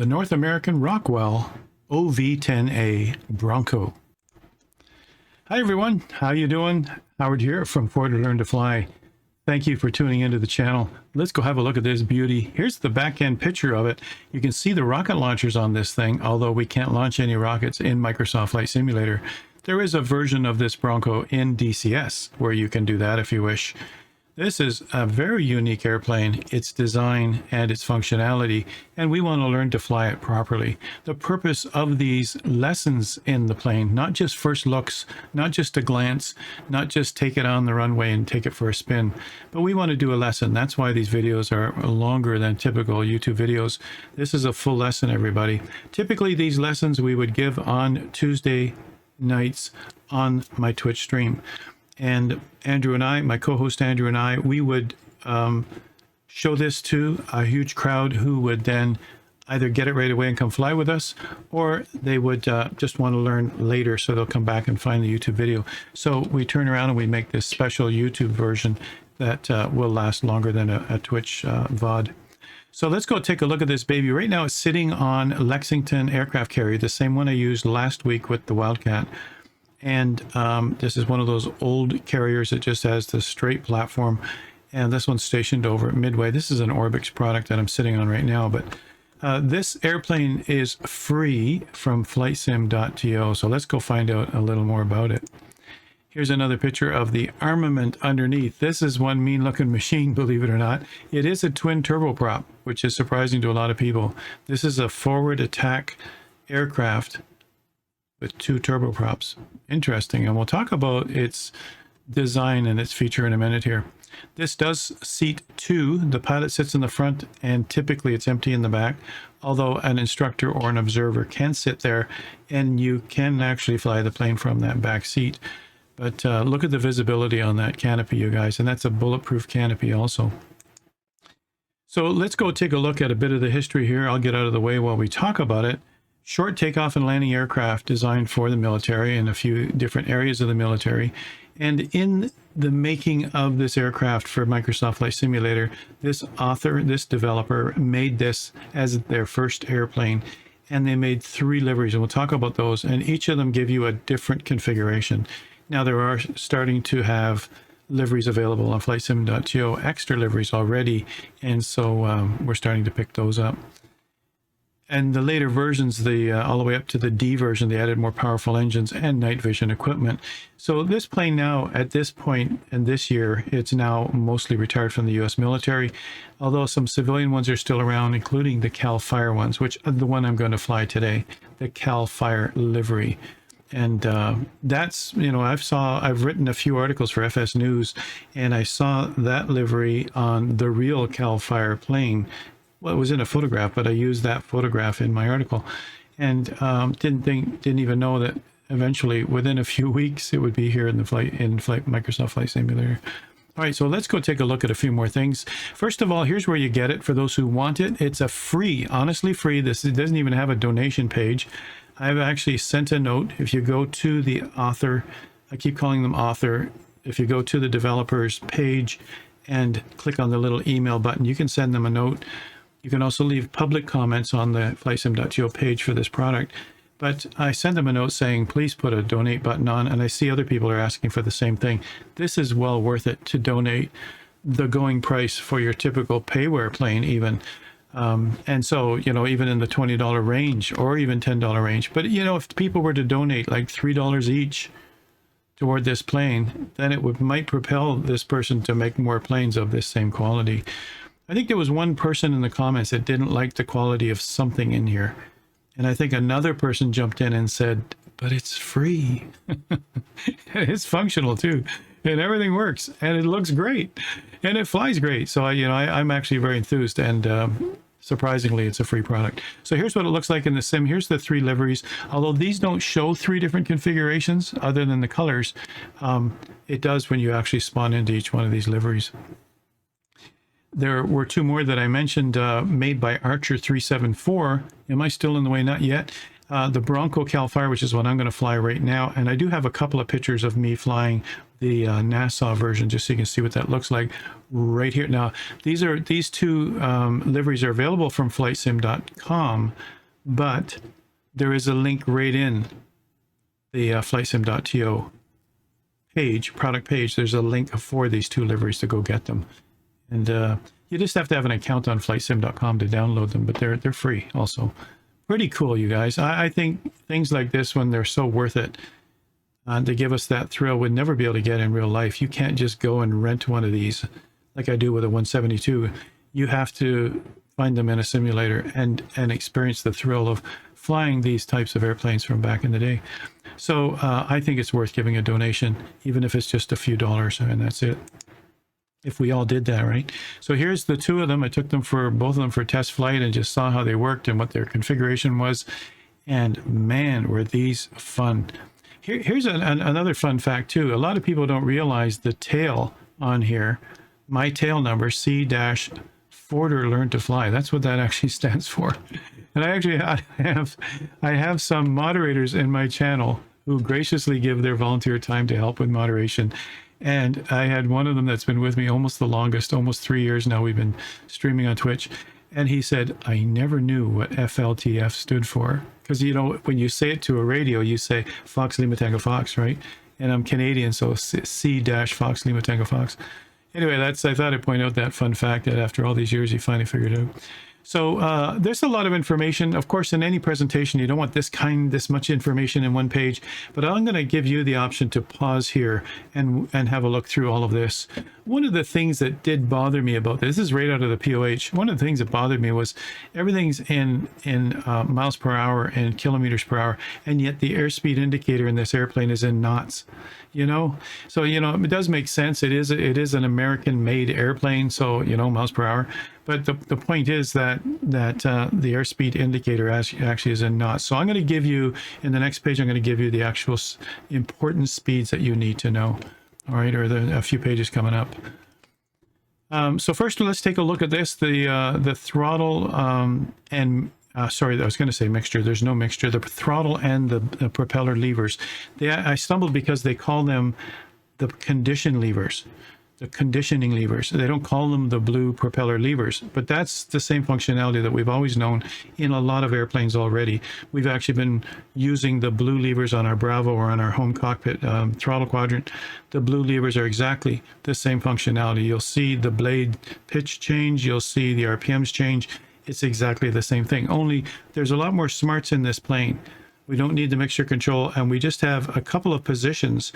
the North American Rockwell OV10A Bronco. Hi everyone, how you doing? Howard here from Ford to Learn to Fly. Thank you for tuning into the channel. Let's go have a look at this beauty. Here's the back end picture of it. You can see the rocket launchers on this thing, although we can't launch any rockets in Microsoft Flight Simulator. There is a version of this Bronco in DCS where you can do that if you wish. This is a very unique airplane, its design and its functionality, and we want to learn to fly it properly. The purpose of these lessons in the plane, not just first looks, not just a glance, not just take it on the runway and take it for a spin, but we want to do a lesson. That's why these videos are longer than typical YouTube videos. This is a full lesson, everybody. Typically, these lessons we would give on Tuesday nights on my Twitch stream. And Andrew and I, my co-host Andrew and I, we would show this to a huge crowd who would then either get it right away and come fly with us, or they would just want to learn later, so they'll come back and find the YouTube video. So we turn around and we make this special YouTube version that will last longer than a Twitch VOD. So let's go take a look at this baby. Right now it's sitting on Lexington aircraft carrier, the same one I used last week with the Wildcat. And this is one of those old carriers that just has the straight platform. And this one's stationed over at Midway. This is an Orbix product that I'm sitting on right now. But this airplane is free from flightsim.to. So let's go find out a little more about it. Here's another picture of the armament underneath. This is one mean looking machine, believe it or not. It is a twin turboprop, which is surprising to a lot of people. This is a forward attack aircraft with two turboprops. Interesting, and we'll talk about its design and its feature in a minute here. This does seat two. The pilot sits in the front, and typically it's empty in the back, although an instructor or an observer can sit there, and you can actually fly the plane from that back seat. But look at the visibility on that canopy, you guys, and that's a bulletproof canopy also. So let's go take a look at a bit of the history here. I'll get out of the way while we talk about it. Short takeoff and landing aircraft designed for the military and a few different areas of the military. And in the making of this aircraft for Microsoft Flight Simulator, this author, this developer, made this as their first airplane. And they made 3 liveries, and we'll talk about those. And each of them give you a different configuration. Now, there are starting to have liveries available on flightsim.to, extra liveries already. And so we're starting to pick those up. And the later versions, all the way up to the D version, they added more powerful engines and night vision equipment. So this plane now, at this point in this year, it's now mostly retired from the U.S. military, although some civilian ones are still around, including the Cal Fire ones, which the one I'm going to fly today, the Cal Fire livery. And that's, you know, I've written a few articles for FS News, and I saw that livery on the real Cal Fire plane. Well, it was in a photograph, but I used that photograph in my article, and didn't even know that eventually, within a few weeks, it would be here in the Microsoft Flight Simulator. All right, so let's go take a look at a few more things. First of all, here's where you get it for those who want it. It's a free, honestly free. This doesn't even have a donation page. I've actually sent a note. If you go to the author, I keep calling them author. If you go to the developer's page and click on the little email button, you can send them a note. You can also leave public comments on the flightsim.to page for this product. But I send them a note saying, please put a donate button on, and I see other people are asking for the same thing. This is well worth it to donate the going price for your typical payware plane even. And so, you know, even in the $20 range or even $10 range. But, you know, if people were to donate like $3 each toward this plane, then it might propel this person to make more planes of this same quality. I think there was one person in the comments that didn't like the quality of something in here. And I think another person jumped in and said, but it's free. It's functional too. And everything works. And it looks great. And it flies great. So, I'm actually very enthused. And surprisingly, it's a free product. So here's what it looks like in the sim. Here's the 3 liveries. Although these don't show 3 different configurations other than the colors, it does when you actually spawn into each one of these liveries. There were 2 more that I mentioned, made by Archer 374. Am I still in the way? Not yet. The Bronco Cal Fire, which is what I'm going to fly right now. And I do have a couple of pictures of me flying NASA version, just so you can see what that looks like right here. Now, these two liveries are available from flightsim.com, but there is a link right in the flightsim.to page, product page. There's a link for these two liveries to go get them. And you just have to have an account on flightsim.com to download them, but they're free also. Pretty cool, you guys. I think things like this, when they're so worth it, to give us that thrill, we'd never be able to get in real life. You can't just go and rent one of these like I do with a 172. You have to find them in a simulator and experience the thrill of flying these types of airplanes from back in the day. So I think it's worth giving a donation, even if it's just a few dollars, and that's it. If we all did that, right? So here's the two of them. I took them for both of them for test flight and just saw how they worked and what their configuration was. And man, were these fun. Here's another fun fact too. A lot of people don't realize the tail on here, my tail number, C-Forder Learn to Fly. That's what that actually stands for. And I have some moderators in my channel who graciously give their volunteer time to help with moderation. And I had one of them that's been with me almost the longest, almost 3 years now. We've been streaming on Twitch. And he said, I never knew what FLTF stood for. Because, you know, when you say it to a radio, you say Fox Lima Tango Fox, right? And I'm Canadian, so C-Fox Lima Tango Fox. Anyway, I thought I'd point out that fun fact that after all these years, you finally figured it out. So there's a lot of information. Of course, in any presentation, you don't want this much information in one page, but I'm going to give you the option to pause here and have a look through all of this. One of the things that did bother me about this is right out of the POH. One of the things that bothered me was everything's in miles per hour and kilometers per hour, and yet the airspeed indicator in this airplane is in knots. You know, so you know it does make sense. It is an American-made airplane, so you know miles per hour. But the point is that the airspeed indicator actually is in knots. So I'm going to give you in the next page. I'm going to give you the actual important speeds that you need to know. All right, or a few pages coming up. So first, let's take a look at this. The throttle sorry, I was going to say mixture. There's no mixture. The throttle and the propeller levers. I stumbled because they call them the condition levers, the conditioning levers. They don't call them the blue propeller levers, but that's the same functionality that we've always known in a lot of airplanes already. We've actually been using the blue levers on our Bravo or on our home cockpit throttle quadrant. The blue levers are exactly the same functionality. You'll see the blade pitch change. You'll see the RPMs change. It's exactly the same thing, only there's a lot more smarts in this plane. We don't need the mixture control, and we just have a couple of positions,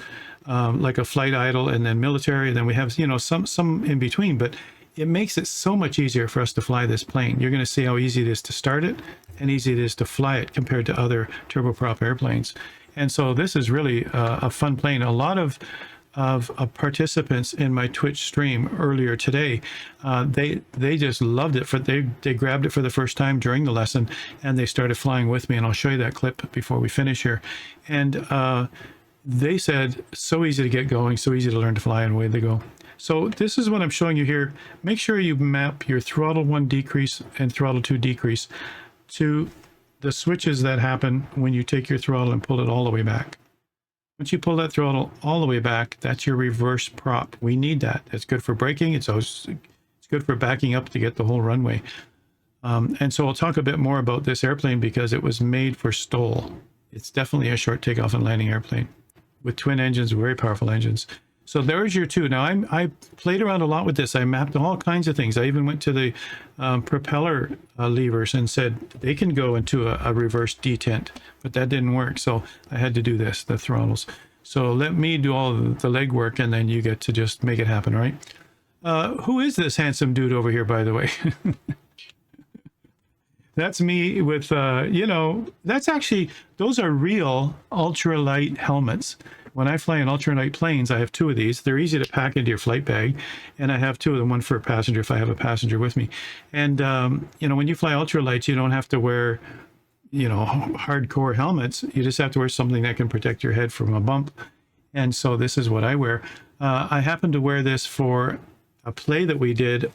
like a flight idle and then military, and then we have, you know, some in between, but it makes it so much easier for us to fly this plane. You're going to see how easy it is to start it and easy it is to fly it compared to other turboprop airplanes. And so this is really a fun plane. A lot of participants in my Twitch stream earlier today, they just loved it. They grabbed it for the first time during the lesson, and they started flying with me. And I'll show you that clip before we finish here. And they said, so easy to get going, so easy to learn to fly, and away they go. So this is what I'm showing you here. Make sure you map your throttle 1 decrease and throttle 2 decrease to the switches that happen when you take your throttle and pull it all the way back. Once you pull that throttle all the way back, that's your reverse prop. We need that. It's good for braking. It's good for backing up to get the whole runway. And so I'll talk a bit more about this airplane because it was made for STOL. It's definitely a short takeoff and landing airplane with twin engines, very powerful engines. So there's your two. Now I played around a lot with this. I mapped all kinds of things. I even went to the propeller levers and said they can go into a reverse detent, but that didn't work. So I had to do this, the throttles. So let me do all the legwork, and then you get to just make it happen, right? Who is this handsome dude over here, by the way? That's me with, you know, that's actually, those are real ultralight helmets. When I fly in ultralight planes, I have two of these. They're easy to pack into your flight bag, and I have two of them, one for a passenger if I have a passenger with me. And, you know, when you fly ultralights, you don't have to wear, you know, hardcore helmets. You just have to wear something that can protect your head from a bump. And so this is what I wear. I happen to wear this for a play that we did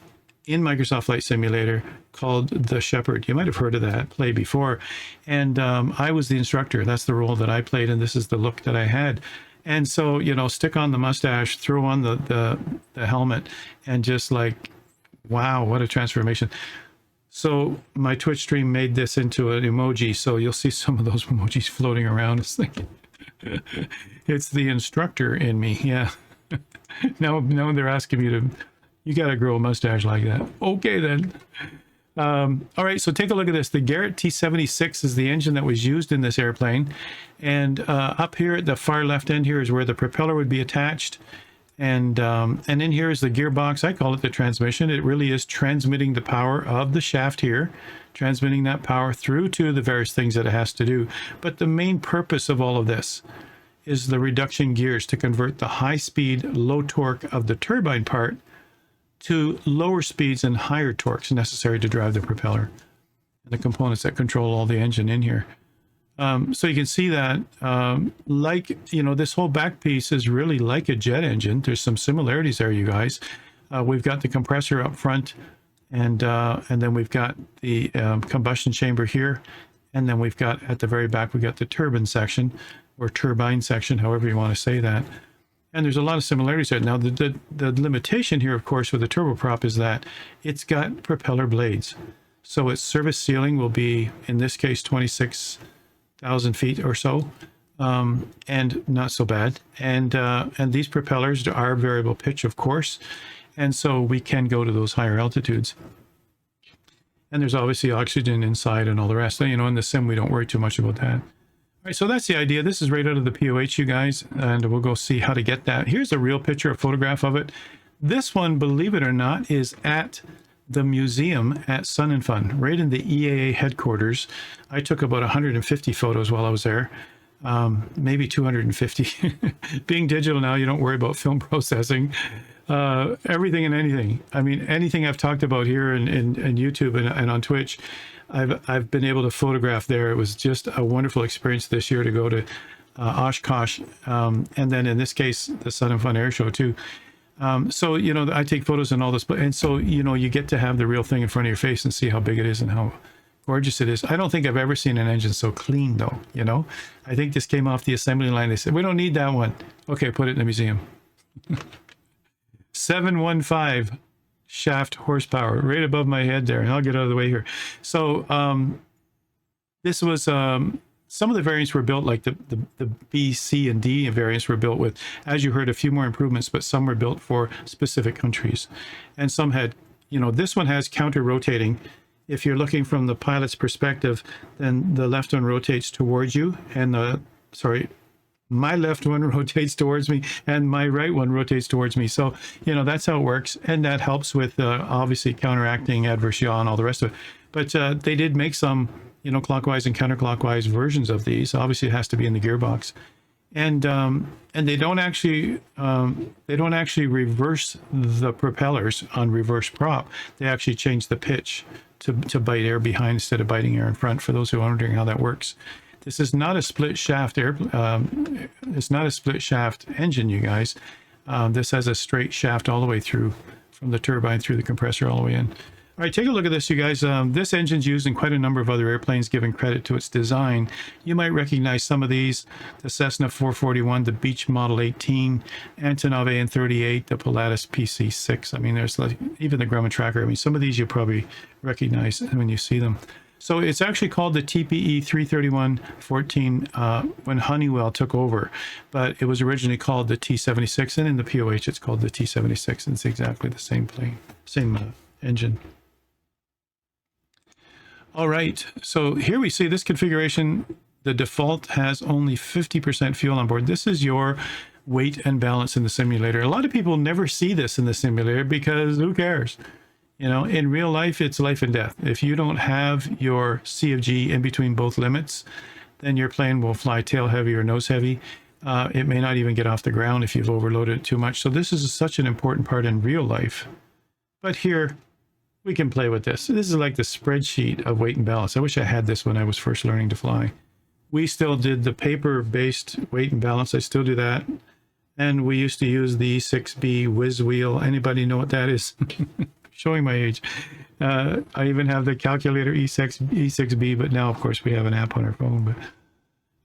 in Microsoft Flight Simulator called The Shepherd. You might have heard of that play before. And I was the instructor. That's the role that I played, and this is the look that I had. And so, you know, stick on the mustache, throw on the helmet, and just like, wow, what a transformation. So my Twitch stream made this into an emoji, so you'll see some of those emojis floating around. It's like, it's the instructor in me, yeah. Now they're asking me to, you got to grow a mustache like that. Okay, then. All right, so take a look at this. The Garrett T-76 is the engine that was used in this airplane. And up here at the far left end here is where the propeller would be attached. And in here is the gearbox. I call it the transmission. It really is transmitting the power of the shaft here, transmitting that power through to the various things that it has to do. But the main purpose of all of this is the reduction gears to convert the high speed, low torque of the turbine part to lower speeds and higher torques necessary to drive the propeller and the components that control all the engine in here. So you can see that, like, you know, this whole back piece is really like a jet engine. There's some similarities there, you guys. We've got the compressor up front, and then we've got the combustion chamber here, and then we've got at the very back, we've got the turbine section, or turbine section, however you want to say that. And there's a lot of similarities there. Now, the limitation here, of course, with the turboprop is that it's got propeller blades. So its service ceiling will be, in this case, 26,000 feet or so, and not so bad. And these propellers are variable pitch, of course, and so we can go to those higher altitudes. And there's obviously oxygen inside and all the rest. You know, in the sim, we don't worry too much about that. All right, so that's the idea. This is right out of the POH, you guys, and we'll go see how to get that. Here's a real picture, a photograph of it. This one, believe it or not, is at the museum at Sun and Fun, right in the EAA headquarters. I took about 150 photos while I was there, maybe 250. Being digital now, you don't worry about film processing. Everything and anything. I mean, anything I've talked about here in YouTube and on Twitch, I've been able to photograph there. It was just a wonderful experience this year to go to Oshkosh, and then in this case, the Sun and Fun Air Show too. So, you know, I take photos and all this, and so, you know, you get to have the real thing in front of your face and see how big it is and how gorgeous it is. I don't think I've ever seen an engine so clean, though, you know. I think this came off the assembly line. They said, we don't need that one. Okay, put it in the museum. 715 shaft horsepower right above my head there, and I'll get out of the way here. So this was some of the variants were built like the B, C, and D variants were built with, as you heard, a few more improvements, but some were built for specific countries, and some had, you know, this one has counter rotating. If you're looking from the pilot's perspective, then the left one rotates towards you, and my left one rotates towards me and my right one rotates towards me. So, you know, that's how it works. And that helps with obviously counteracting adverse yaw and all the rest of it. But they did make some, you know, clockwise and counterclockwise versions of these. Obviously it has to be in the gearbox. And they don't actually reverse the propellers on reverse prop. They actually change the pitch to bite air behind instead of biting air in front, for those who are wondering how that works. This is not a split shaft it's not a split shaft engine, you guys. This has a straight shaft all the way through, from the turbine through the compressor all the way in. All right, take a look at this, you guys. This engine's used in quite a number of other airplanes, giving credit to its design. You might recognize some of these: the Cessna 441, the Beech Model 18, Antonov AN-38, the Pilatus PC-6. I mean, there's like, even the Grumman Tracker. I mean, some of these you probably recognize when you see them. So it's actually called the TPE 331-14 when Honeywell took over, but it was originally called the T-76, and in the POH it's called the T-76, and it's exactly the same plane, same engine. All right, so here we see this configuration. The default has only 50% fuel on board. This is your weight and balance in the simulator. A lot of people never see this in the simulator because who cares? You know, in real life, it's life and death. If you don't have your C of G in between both limits, then your plane will fly tail heavy or nose heavy. It may not even get off the ground if you've overloaded it too much. So this is such an important part in real life. But here, we can play with this. This is like the spreadsheet of weight and balance. I wish I had this when I was first learning to fly. We still did the paper-based weight and balance. I still do that. And we used to use the E6B whiz wheel. Anybody know what that is? Showing my age. I even have the calculator E6B, but now, of course, we have an app on our phone. But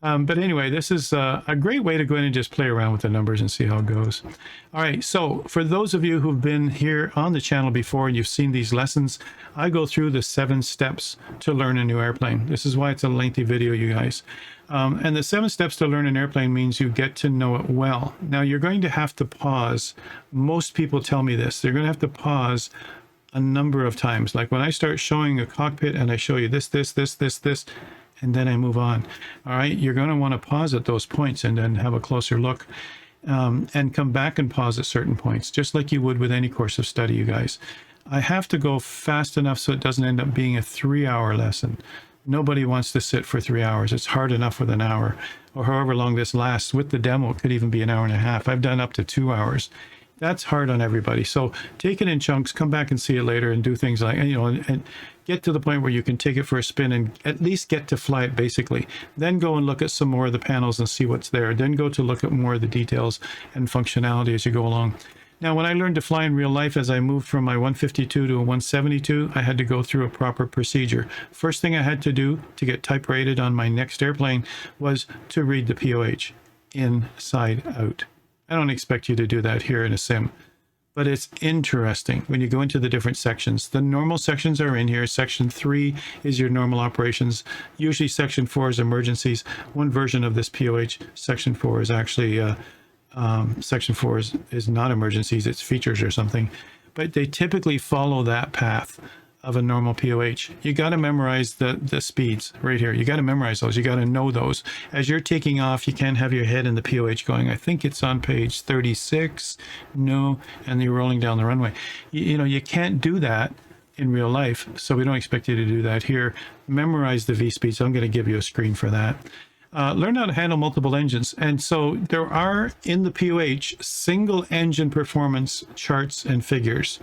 But anyway, this is a great way to go in and just play around with the numbers and see how it goes. All right, so for those of you who've been here on the channel before and you've seen these lessons, I go through the 7 steps to learn a new airplane. This is why it's a lengthy video, you guys. And the 7 steps to learn an airplane means you get to know it well. Now, you're going to have to pause. Most people tell me this. They're going to have to pause a number of times. Like when I start showing a cockpit and I show you this, and then I move on. All right, you're going to want to pause at those points and then have a closer look, and come back and pause at certain points, just like you would with any course of study, you guys. I have to go fast enough so it doesn't end up being a 3-hour lesson. Nobody wants to sit for 3 hours. It's hard enough with an hour, or however long this lasts. With the demo, it could even be an hour and a half. I've done up to 2 hours. That's hard on everybody. So take it in chunks, come back and see it later, and do things like, and get to the point where you can take it for a spin and at least get to fly it basically. Then go and look at some more of the panels and see what's there. Then go to look at more of the details and functionality as you go along. Now, when I learned to fly in real life, as I moved from my 152 to a 172, I had to go through a proper procedure. First thing I had to do to get type rated on my next airplane was to read the POH inside out. I don't expect you to do that here in a sim, but it's interesting when you go into the different sections. The normal sections are in here. Section 3 is your normal operations. Usually section 4 is emergencies. One version of this POH, section 4 is actually, section 4 is not emergencies, it's features or something. But they typically follow that path of a normal POH. You got to memorize the speeds right here. You got to memorize those. You got to know those. As you're taking off, you can't have your head in the POH going, I think it's on page 36. No, and you're rolling down the runway. You can't do that in real life, so we don't expect you to do that here. Memorize the V speeds. I'm going to give you a screen for that. Learn how to handle multiple engines. And so there are in the POH single engine performance charts and figures.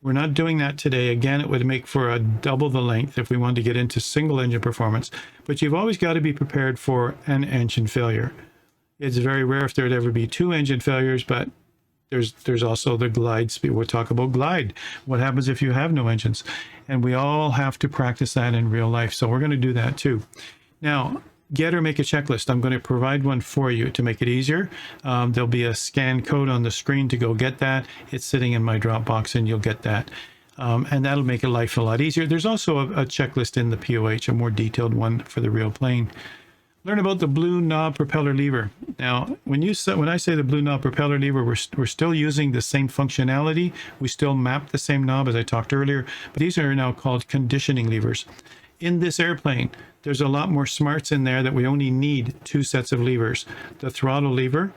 We're not doing that today. Again, it would make for a double the length if we wanted to get into single engine performance, but you've always got to be prepared for an engine failure. It's very rare if there'd ever be 2 engine failures, but there's also the glide speed. We'll talk about glide. What happens if you have no engines? And we all have to practice that in real life. So we're going to do that too. Now, get or make a checklist. I'm going to provide one for you to make it easier. There'll be a scan code on the screen to go get that. It's sitting in my Dropbox and you'll get that. And that'll make life a lot easier. There's also a checklist in the POH, a more detailed one for the real plane. Learn about the blue knob propeller lever. Now, when I say the blue knob propeller lever, we're still using the same functionality. We still map the same knob as I talked earlier, but these are now called conditioning levers. In this airplane, there's a lot more smarts in there that we only need 2 sets of levers. The throttle lever,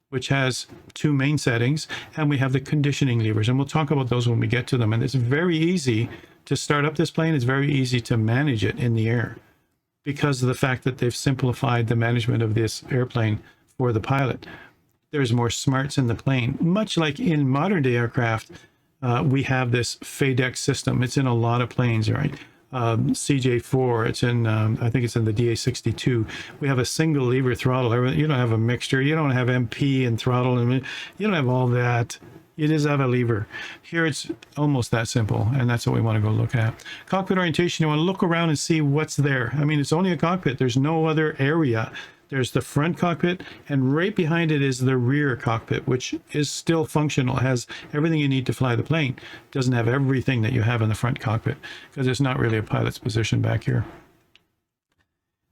which has 2 main settings, and we have the conditioning levers, and we'll talk about those when we get to them. And it's very easy to start up this plane. It's very easy to manage it in the air because of the fact that they've simplified the management of this airplane for the pilot. There's more smarts in the plane. Much like in modern day aircraft, we have this FADEC system. It's in a lot of planes, right? CJ4, it's in, I think it's in the DA62. We have a single lever throttle. You don't have a mixture. You don't have MP and throttle. And you don't have all that. You just have a lever. Here it's almost that simple, and that's what we want to go look at. Cockpit orientation, you want to look around and see what's there. I mean, it's only a cockpit. There's no other area. There's the front cockpit, and right behind it is the rear cockpit, which is still functional. It has everything you need to fly the plane. It doesn't have everything that you have in the front cockpit because it's not really a pilot's position back here.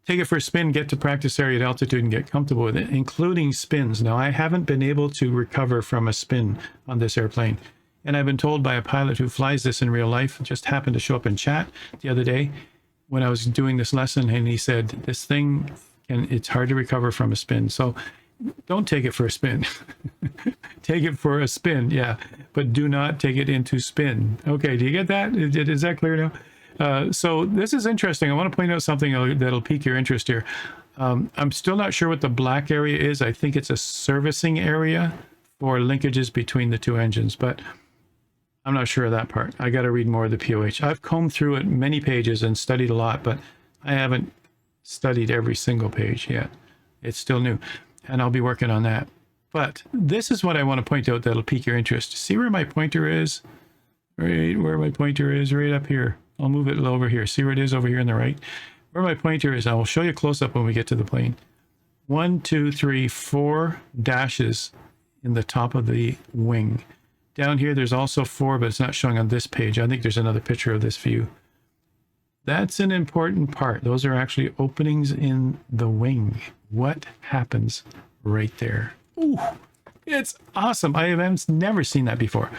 Take it for a spin, get to practice area at altitude and get comfortable with it, including spins. Now, I haven't been able to recover from a spin on this airplane. And I've been told by a pilot who flies this in real life, just happened to show up in chat the other day when I was doing this lesson, and he said, this thing, and it's hard to recover from a spin. So don't take it for a spin. Take it for a spin, yeah, but do not take it into spin. Okay, do you get that? Is that clear now? So this is interesting. I want to point out something that'll pique your interest here. I'm still not sure what the black area is. I think it's a servicing area for linkages between the 2 engines, but I'm not sure of that part. I got to read more of the POH. I've combed through it many pages and studied a lot, but I haven't studied every single page yet. It's still new, and I'll be working on that. But this is what I want to point out that'll pique your interest. See where my pointer is? Right where my pointer is, right up here. I'll move it over here. See where it is over here on the right? where my pointer is, I will show you close up when we get to the plane. 1, 2, 3, 4 dashes in the top of the wing. Down here, there's also 4, but it's not showing on this page. I think there's another picture of this view. That's an important part. Those are actually openings in the wing. What happens right there? Ooh, it's awesome. I have never seen that before.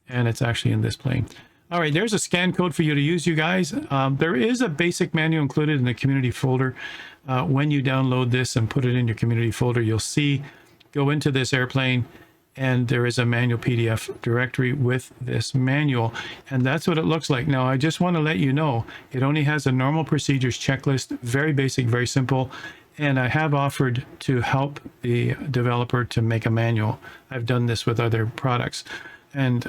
And it's actually in this plane. All right, there's a scan code for you to use, you guys. There is a basic manual included in the community folder. When you download this and put it in your community folder, you'll see, go into this airplane, and there is a manual PDF directory with this manual, and that's what it looks like. Now, I just want to let you know, it only has a normal procedures checklist, very basic, very simple, and I have offered to help the developer to make a manual. I've done this with other products and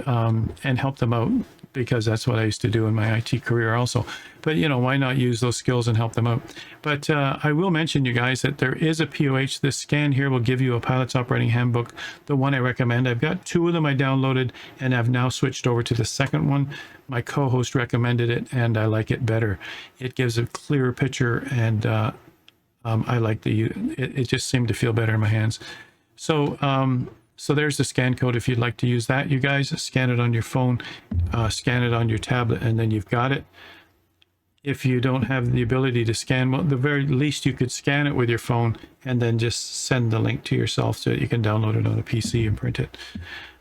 help them out, because that's what I used to do in my IT career also. But, you know, why not use those skills and help them out? But I will mention, you guys, that there is a POH. This scan here will give you a pilot's operating handbook, the one I recommend. I've got 2 of them I downloaded, and I've now switched over to the second one. My co-host recommended it, and I like it better. It gives a clearer picture, and I like it just seemed to feel better in my hands. So, so there's the scan code if you'd like to use that, you guys. Scan it on your phone, scan it on your tablet, and then you've got it. If you don't have the ability to scan, well, at the very least you could scan it with your phone and then just send the link to yourself so that you can download it on a PC and print it.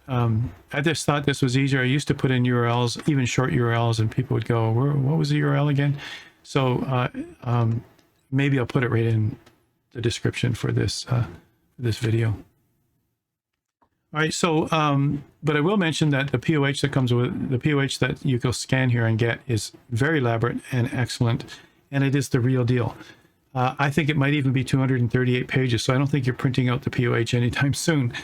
I just thought this was easier. I used to put in URLs, even short URLs, and people would go, what was the URL again? So maybe I'll put it right in the description for this video. All right, so, but I will mention that the POH that comes with, the POH that you go scan here and get is very elaborate and excellent, and it is the real deal. I think it might even be 238 pages, so I don't think you're printing out the POH anytime soon.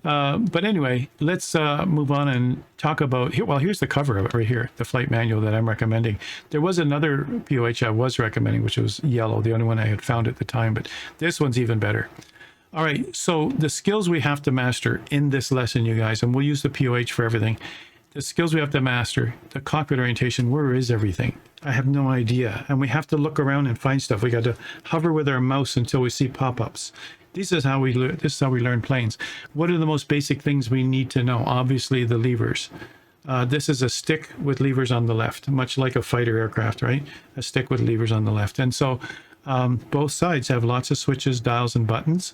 But anyway, let's move on and talk about, well, here's the cover of it right here, the flight manual that I'm recommending. There was another POH I was recommending, which was yellow, the only one I had found at the time, but this one's even better. All right, so the skills we have to master in this lesson, you guys, and we'll use the POH for everything. The skills we have to master, the cockpit orientation, where is everything? I have no idea. And we have to look around and find stuff. We got to hover with our mouse until we see pop-ups. This is how we learn planes. What are the most basic things we need to know? Obviously, the levers. This is a stick with levers on the left, much like a fighter aircraft, right? A stick with levers on the left. And so both sides have lots of switches, dials, and buttons.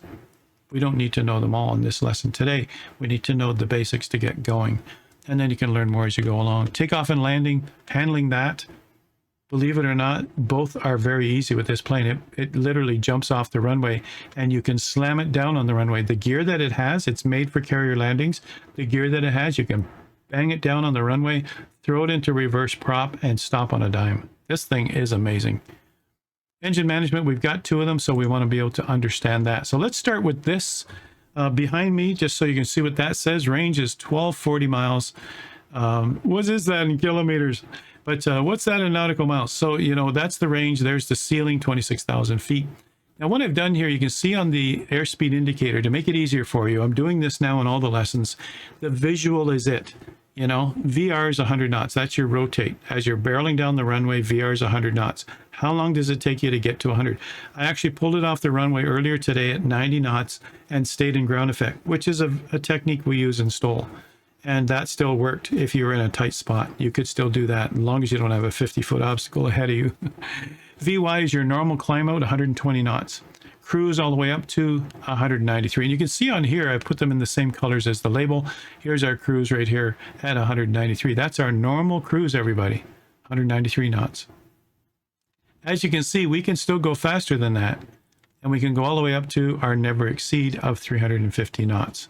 We don't need to know them all in this lesson today. We need to know the basics to get going. And then you can learn more as you go along. Takeoff and landing, handling that. Believe it or not, both are very easy with this plane. It literally jumps off the runway and you can slam it down on the runway. The gear that it has, it's made for carrier landings. The gear that it has, you can bang it down on the runway, throw it into reverse prop, and stop on a dime. This thing is amazing. Engine management, we've got 2 of them, so we want to be able to understand that. So let's start with this behind me, just so you can see what that says. Range is 1240 miles. What is that in kilometers? But what's that in nautical miles? So, you know, that's the range. There's the ceiling, 26,000 feet. Now, what I've done here, you can see on the airspeed indicator, to make it easier for you, I'm doing this now in all the lessons. The visual is it. You know, VR is 100 knots. That's your rotate. As you're barreling down the runway, VR is 100 knots. How long does it take you to get to 100? I actually pulled it off the runway earlier today at 90 knots and stayed in ground effect, which is a technique we use in STOL. And that still worked if you were in a tight spot. You could still do that as long as you don't have a 50-foot obstacle ahead of you. VY is your normal climb out, 120 knots. Cruise all the way up to 193. And you can see on here, I put them in the same colors as the label. Here's our cruise right here at 193. That's our normal cruise, everybody. 193 knots. As you can see, we can still go faster than that. And we can go all the way up to our never exceed of 350 knots.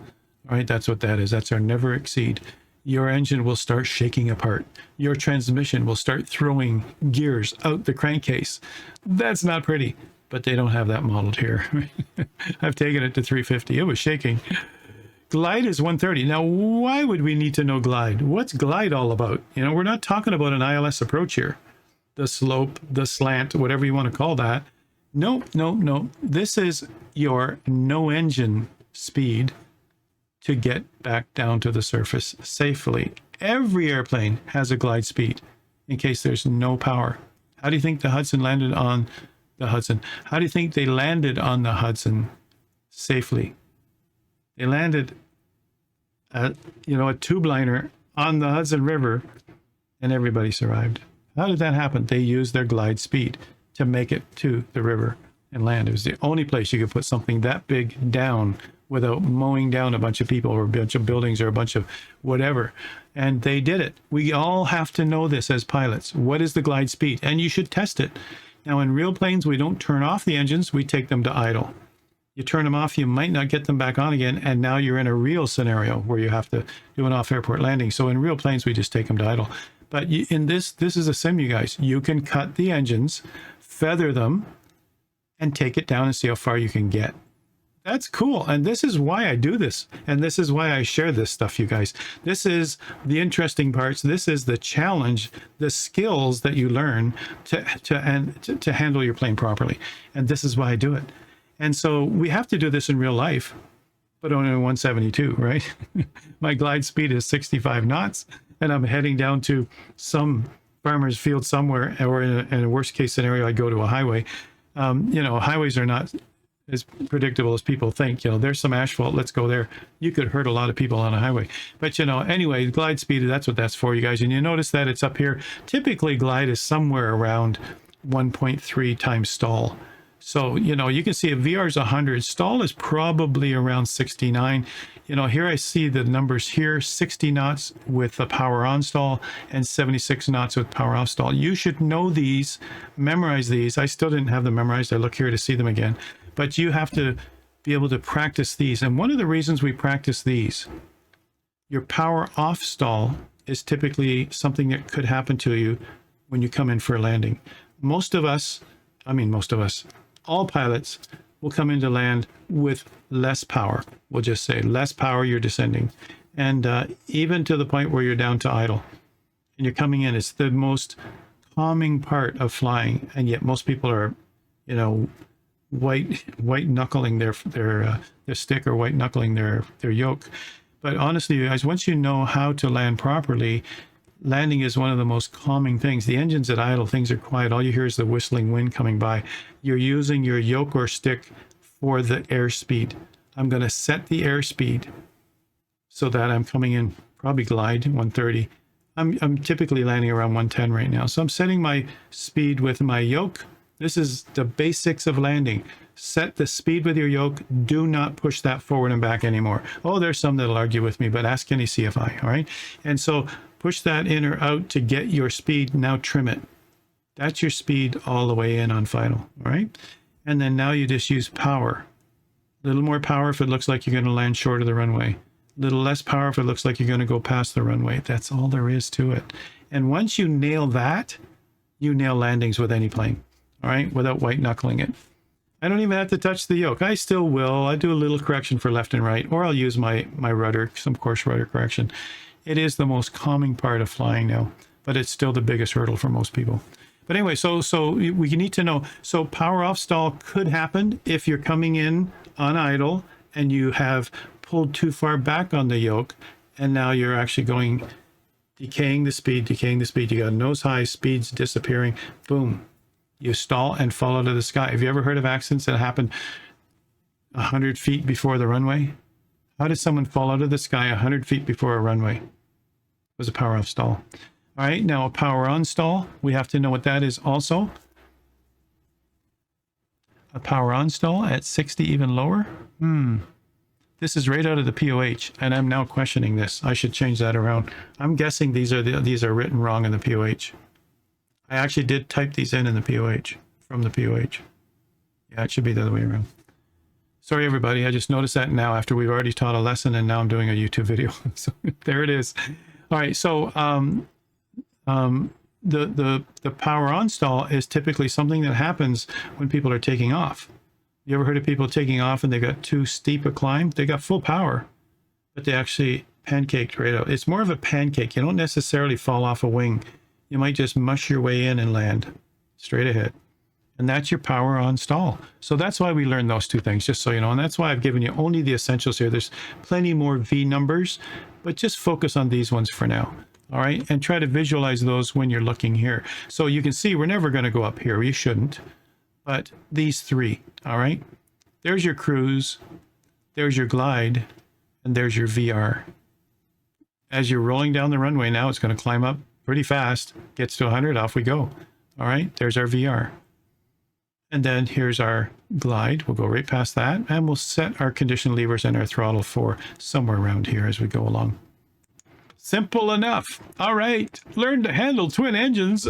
All right, that's what that is. That's our never exceed. Your engine will start shaking apart. Your transmission will start throwing gears out the crankcase. That's not pretty. But they don't have that modeled here. I've taken it to 350. It was shaking. Glide is 130. Now, why would we need to know glide? What's glide all about? You know, we're not talking about an ILS approach here. The slope, the slant, whatever you want to call that. Nope, nope, nope. This is your no engine speed to get back down to the surface safely. Every airplane has a glide speed in case there's no power. How do you think the Hudson landed on the Hudson. How do you think they landed on the Hudson safely? They landed at, a tube liner on the Hudson River, and everybody survived. How did that happen? They used their glide speed to make it to the river and land. It was the only place you could put something that big down without mowing down a bunch of people or a bunch of buildings or a bunch of whatever. And they did it. We all have to know this as pilots. What is the glide speed? And you should test it. Now, in real planes, we don't turn off the engines. We take them to idle. You turn them off, you might not get them back on again, and now you're in a real scenario where you have to do an off-airport landing. So in real planes, we just take them to idle. But in this is a sim, you guys. You can cut the engines, feather them, and take it down and see how far you can get. That's cool. And this is why I do this. And this is why I share this stuff, you guys. This is the interesting parts. This is the challenge, the skills that you learn to handle your plane properly. And this is why I do it. And so we have to do this in real life, but only 172, right? My glide speed is 65 knots, and I'm heading down to some farmer's field somewhere, or in a worst case scenario, I go to a highway. Highways are not as predictable as people think. There's some asphalt, let's go there. You could hurt a lot of people on a highway. But, anyway, glide speed, that's what that's for, you guys. And you notice that it's up here. Typically, glide is somewhere around 1.3 times stall. So, you can see if VR is 100, stall is probably around 69. Here I see the numbers here, 60 knots with the power on stall and 76 knots with power off stall. You should know these, memorize these. I still didn't have them memorized. I look here to see them again. But you have to be able to practice these. And one of the reasons we practice these, your power off stall is typically something that could happen to you when you come in for a landing. Most of us, all pilots will come into land with less power. We'll just say less power, you're descending. And even to the point where you're down to idle. And you're coming in, it's the most calming part of flying. And yet most people are, white knuckling their stick or white knuckling their yoke. But honestly, you guys, once you know how to land properly, landing is one of the most calming things. The engine's at idle, things are quiet. All you hear is the whistling wind coming by. You're using your yoke or stick for the airspeed. I'm going to set the airspeed so that I'm coming in, probably glide 130. I'm typically landing around 110 right now. So I'm setting my speed with my yoke. This is the basics of landing. Set the speed with your yoke. Do not push that forward and back anymore. Oh, there's some that'll argue with me, but ask any CFI, all right? And so push that in or out to get your speed. Now trim it. That's your speed all the way in on final, all right? And then now you just use power. A little more power if it looks like you're going to land short of the runway. A little less power if it looks like you're going to go past the runway. That's all there is to it. And once you nail that, you nail landings with any plane, all right, without white knuckling it. I don't even have to touch the yoke. I still will. I do a little correction for left and right, or I'll use my rudder, some coarse rudder correction. It is the most calming part of flying now, but it's still the biggest hurdle for most people. But anyway, so we need to know. So power off stall could happen if you're coming in on idle and you have pulled too far back on the yoke, and now you're actually decaying the speed. You got nose high, speeds disappearing. Boom. You stall and fall out of the sky. Have you ever heard of accidents that happened 100 feet before the runway? How did someone fall out of the sky 100 feet before a runway? It was a power off stall. All right, now a power on stall. We have to know what that is also. A power on stall at 60, even lower. This is right out of the POH, and I'm now questioning this. I should change that around. I'm guessing these are written wrong in the POH. I actually did type these in the POH, from the POH. Yeah, it should be the other way around. Sorry, everybody. I just noticed that now after we've already taught a lesson, and now I'm doing a YouTube video. So there it is. All right. So the power on stall is typically something that happens when people are taking off. You ever heard of people taking off and they got too steep a climb? They got full power, but they actually pancaked right out. It's more of a pancake. You don't necessarily fall off a wing. You might just mush your way in and land straight ahead. And that's your power on stall. So that's why we learn those two things, just so you know. And that's why I've given you only the essentials here. There's plenty more V numbers, but just focus on these ones for now. All right. And try to visualize those when you're looking here. So you can see we're never going to go up here. You shouldn't. but these three, all right? There's your cruise, there's your glide, and there's your VR. As you're rolling down the runway now, it's going to climb up pretty fast, gets to 100, off we go. All right, there's our VR. And then here's our glide. We'll go right past that, and we'll set our condition levers and our throttle for somewhere around here as we go along. Simple enough. All right, learn to handle twin engines.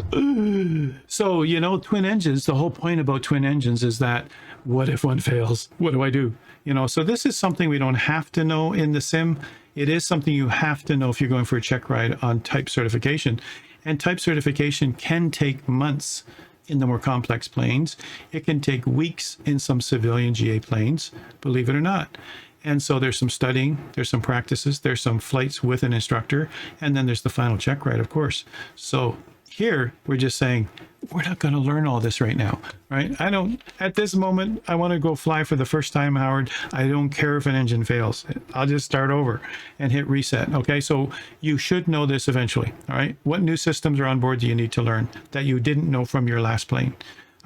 So, you know, twin engines, the whole point about twin engines is that, what if one fails? What do I do? You know, so this is something we don't have to know in the sim. It is something you have to know if you're going for a check ride on type certification. And type certification can take months in the more complex planes. It can take weeks in some civilian GA planes, believe it or not. And so there's some studying, there's some practices, there's some flights with an instructor, and then there's the final check ride, of course. So here we're just saying, we're not going to learn all this right now, right? I don't, at this moment, I want to go fly for the first time, Howard. I don't care if an engine fails. I'll just start over and hit reset. Okay, so you should know this eventually, all right? What new systems are on board do you need to learn that you didn't know from your last plane?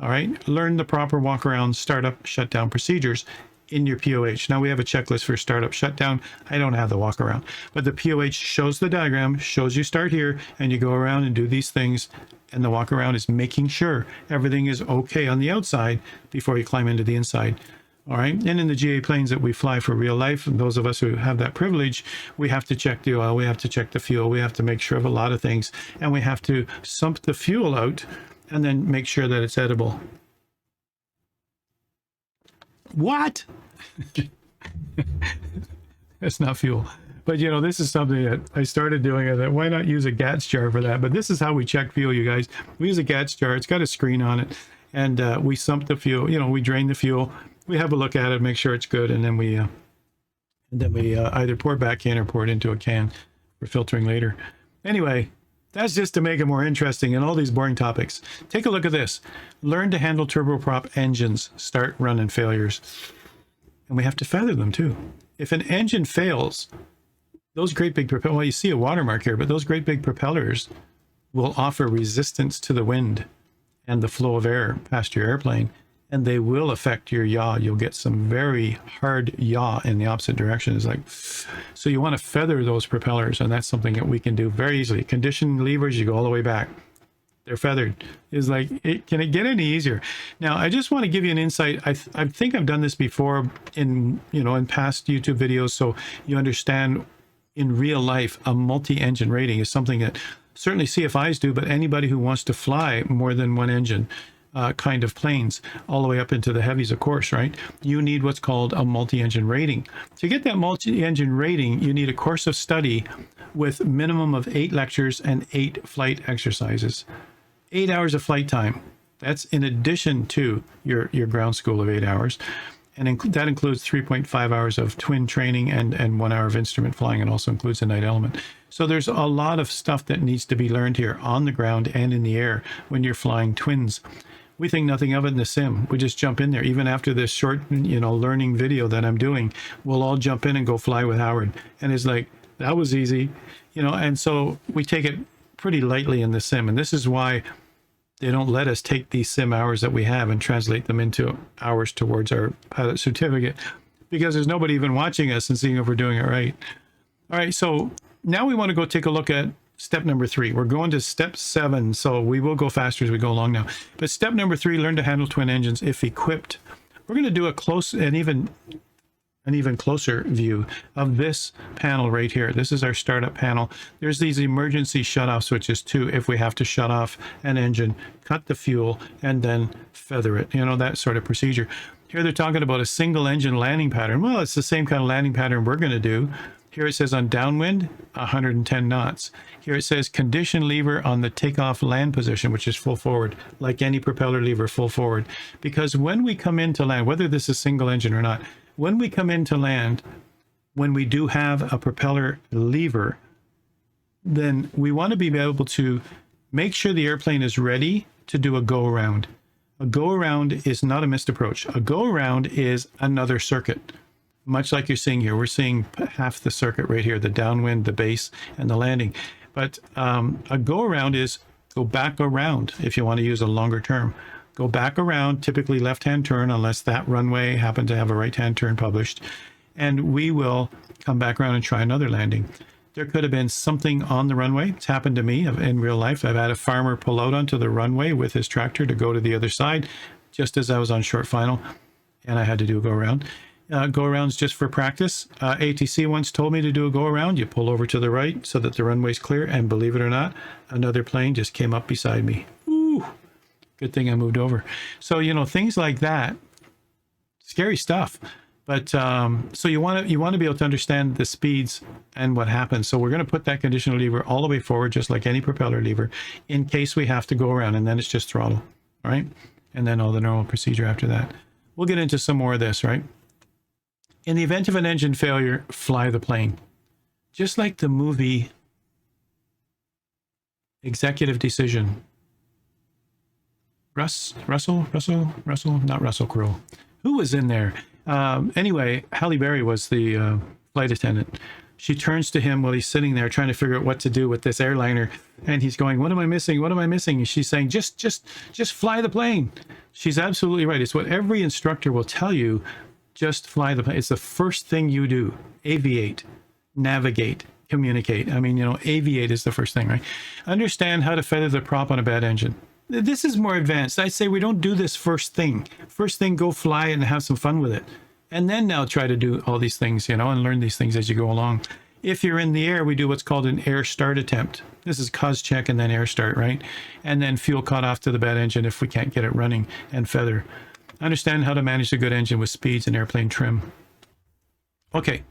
All right, learn the proper walk around, startup, shutdown procedures in your POH. Now we have a checklist for startup, shutdown. I don't have the walk around, but the POH shows the diagram, shows you start here and you go around and do these things. And the walk around is making sure everything is okay on the outside before you climb into the inside. All right. And in the GA planes that we fly for real life, those of us who have that privilege, we have to check the oil, we have to check the fuel, we have to make sure of a lot of things, and we have to sump the fuel out and then make sure that it's edible. What? That's not fuel. But, you know, this is something that I started doing. I thought, why not use a GATS jar for that? But this is how we check fuel, you guys. We use a GATS jar. It's got a screen on it. And we sump the fuel. You know, we drain the fuel. We have a look at it, make sure it's good. And then we either pour it back in or pour it into a can for filtering later. Anyway, that's just to make it more interesting and all these boring topics. Take a look at this. Learn to handle turboprop engines. Start, run, and failures. And we have to feather them too. If an engine fails, those great big propellers, well, you see a watermark here, but those great big propellers will offer resistance to the wind and the flow of air past your airplane, and they will affect your yaw. You'll get some very hard yaw in the opposite direction. It's like, so you want to feather those propellers, and that's something that we can do very easily. Condition levers, you go all the way back. They're feathered. Is like, can it get any easier? Now, I just want to give you an insight. I think I've done this before in past YouTube videos, so you understand in real life, a multi-engine rating is something that certainly CFIs do, but anybody who wants to fly more than one engine kind of planes, all the way up into the heavies, of course, right? You need what's called a multi-engine rating. To get that multi-engine rating, you need a course of study with minimum of 8 lectures and 8 flight exercises. 8 hours of flight time. That's in addition to your ground school of 8 hours. And that includes 3.5 hours of twin training and 1 hour of instrument flying. It also includes a night element. So there's a lot of stuff that needs to be learned here on the ground and in the air when you're flying twins. We think nothing of it in the sim. We just jump in there. Even after this short, learning video that I'm doing, we'll all jump in and go fly with Howard. And it's like, that was easy, and so we take it pretty lightly in the sim. And this is why they don't let us take these sim hours that we have and translate them into hours towards our pilot certificate, because there's nobody even watching us and seeing if we're doing it right. All right, so now we want to go take a look at step number 3. We're going to step 7, so we will go faster as we go along now. But step number 3, learn to handle twin engines if equipped. We're going to do a close and an even closer view of this panel right here. This is our startup panel. There's these emergency shutoff switches too, if we have to shut off an engine, cut the fuel, and then feather it, that sort of procedure. Here they're talking about a single engine landing pattern. Well, it's the same kind of landing pattern we're going to do. Here it says on downwind, 110 knots. Here it says condition lever on the takeoff land position, which is full forward, like any propeller lever, full forward. Because when we come into land, whether this is single engine or not, when we come into land, when we do have a propeller lever, then we want to be able to make sure the airplane is ready to do a go-around. A go-around is not a missed approach. A go-around is another circuit, much like you're seeing here. We're seeing half the circuit right here, the downwind, the base, and the landing. But a go-around is go back around, if you want to use a longer term. go back around, typically left-hand turn, unless that runway happened to have a right-hand turn published, and we will come back around and try another landing. There could have been something on the runway. It's happened to me in real life. I've had a farmer pull out onto the runway with his tractor to go to the other side, just as I was on short final, and I had to do a go around. Go arounds just for practice. ATC once told me to do a go around. You pull over to the right so that the runway's clear, and believe it or not, another plane just came up beside me. Ooh, good thing I moved over. So, you know, things like that, scary stuff. But so you want to be able to understand the speeds and what happens. So we're going to put that conditional lever all the way forward, just like any propeller lever, in case we have to go around, and then it's just throttle, all right? And then all the normal procedure after that. We'll get into some more of this, right? In the event of an engine failure, fly the plane. Just like the movie Executive Decision. Russell, not Russell Crowe. Who was in there? Anyway, Halle Berry was the flight attendant. She turns to him while he's sitting there trying to figure out what to do with this airliner, and he's going, "What am I missing? What am I missing?" And she's saying, "Just fly the plane." She's absolutely right. It's what every instructor will tell you. Just fly the plane. It's the first thing you do. Aviate, navigate, communicate. I mean, you know, aviate is the first thing, right? Understand how to feather the prop on a bad engine. This is more advanced. I say we don't do this first thing. First thing, go fly and have some fun with it. And then now try to do all these things, you know, and learn these things as you go along. If you're in the air, we do what's called an air start attempt. This is cause check and then air start, right? And then fuel cut off to the bad engine if we can't get it running, and feather. Understand how to manage a good engine with speeds and airplane trim. Okay.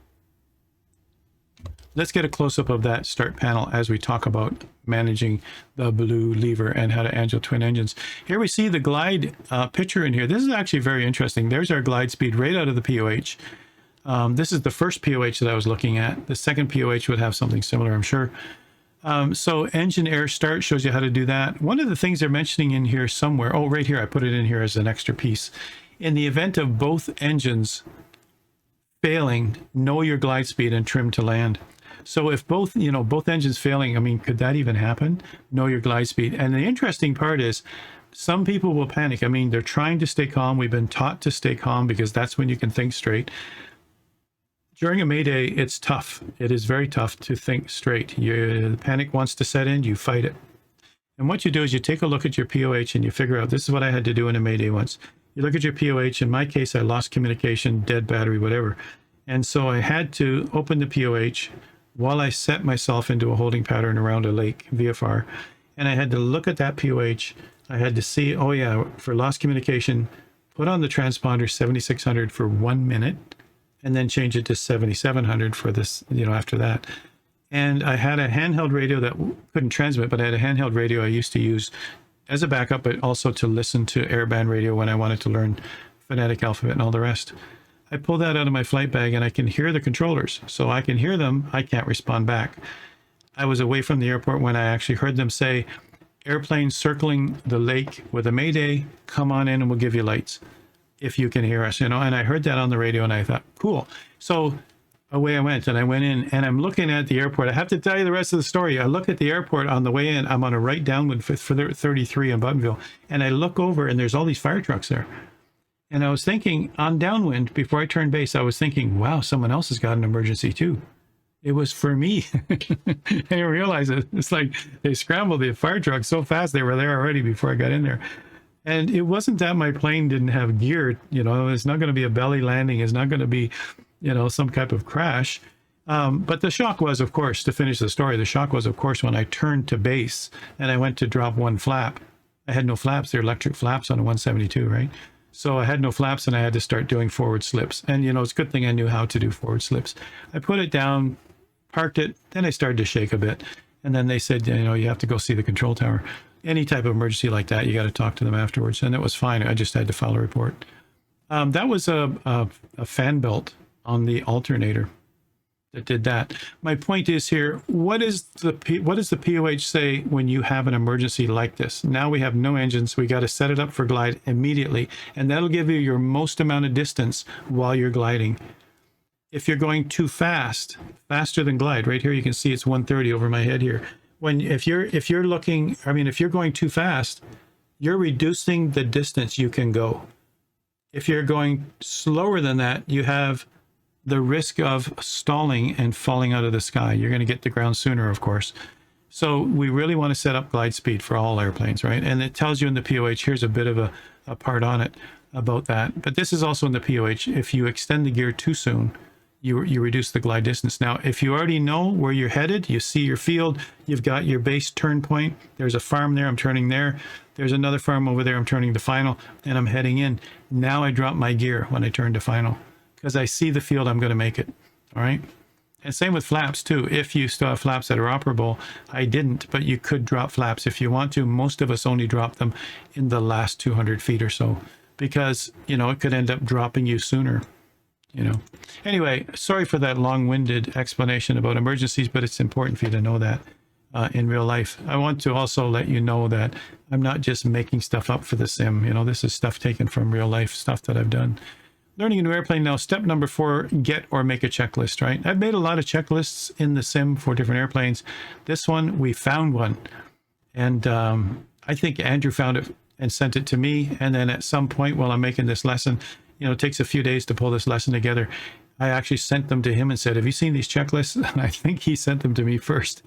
Let's get a close-up of that start panel as we talk about managing the blue lever and how to angel twin engines. Here we see the glide picture in here. This is actually very interesting. There's our glide speed right out of the POH. This is the first POH that I was looking at. The second POH would have something similar, I'm sure. So engine air start shows you how to do that. One of the things they're mentioning in here somewhere, oh, right here, I put it in here as an extra piece. In the event of both engines failing, know your glide speed and trim to land. So if both engines failing, I mean, could that even happen? Know your glide speed. And the interesting part is some people will panic. I mean, they're trying to stay calm. We've been taught to stay calm because that's when you can think straight. During a mayday, it's tough. It is very tough to think straight. The panic wants to set in, you fight it. And what you do is you take a look at your POH and you figure out, this is what I had to do in a mayday once. You look at your POH. In my case, I lost communication, dead battery, whatever. And so I had to open the POH while I set myself into a holding pattern around a lake, VFR. And I had to look at that POH. I had to see, oh yeah, for lost communication, put on the transponder 7600 for 1 minute, and then change it to 7700 for this, you know, after that. And I had a handheld radio that couldn't transmit, but I had a handheld radio I used to use as a backup, but also to listen to airband radio when I wanted to learn phonetic alphabet and all the rest. I pull that out of my flight bag and I can hear the controllers. So I can hear them, I can't respond back. I was away from the airport when I actually heard them say, airplane circling the lake with a mayday, come on in and we'll give you lights if you can hear us, you know. And I heard that on the radio and I thought, cool. So away I went, and I went in and I'm looking at the airport. I have to tell you the rest of the story. I look at the airport on the way in. I'm on a right downwind for 33 in Buttonville, and I look over and there's all these fire trucks there. And I was thinking on downwind, before I turned base, I was thinking, wow, someone else has got an emergency too. It was for me. I didn't realize it. It's like they scrambled the fire trucks so fast, they were there already before I got in there. And it wasn't that my plane didn't have gear, you know, it's not going to be a belly landing. It's not going to be, you know, some type of crash. But the shock was, of course, to finish the story, the shock was, of course, when I turned to base and I went to drop one flap. I had no flaps. They're electric flaps on a 172, right? So I had no flaps and I had to start doing forward slips. And, you know, it's a good thing I knew how to do forward slips. I put it down, parked it, then I started to shake a bit. And then they said, you know, you have to go see the control tower. Any type of emergency like that, you got to talk to them afterwards. And it was fine. I just had to file a report. That was a fan belt on the alternator that did that. My point is here, what does the POH say when you have an emergency like this? Now we have no engines. We got to set it up for glide immediately. And that'll give you your most amount of distance while you're gliding. If you're going too fast, faster than glide, right here you can see it's 130 over my head here. If you're going too fast, you're reducing the distance you can go. If you're going slower than that, you have the risk of stalling and falling out of the sky. You're going to get to ground sooner, of course. So we really want to set up glide speed for all airplanes, right? And it tells you in the POH, here's a bit of a part on it about that. But this is also in the POH. If you extend the gear too soon, you reduce the glide distance. Now, if you already know where you're headed, you see your field, you've got your base turn point. There's a farm there, I'm turning there. There's another farm over there, I'm turning to final, and I'm heading in. Now I drop my gear when I turn to final because I see the field, I'm going to make it, all right? And same with flaps too. If you still have flaps that are operable, I didn't, but you could drop flaps if you want to. Most of us only drop them in the last 200 feet or so because, you know, it could end up dropping you sooner, you know. Anyway, sorry for that long-winded explanation about emergencies, but it's important for you to know that in real life. I want to also let you know that I'm not just making stuff up for the sim. You know, this is stuff taken from real life, stuff that I've done. Learning a new airplane now, step number 4, get or make a checklist, right? I've made a lot of checklists in the sim for different airplanes. This one, we found one. And I think Andrew found it and sent it to me. And then at some point while I'm making this lesson, you know, it takes a few days to pull this lesson together. I actually sent them to him and said, have you seen these checklists? And I think he sent them to me first.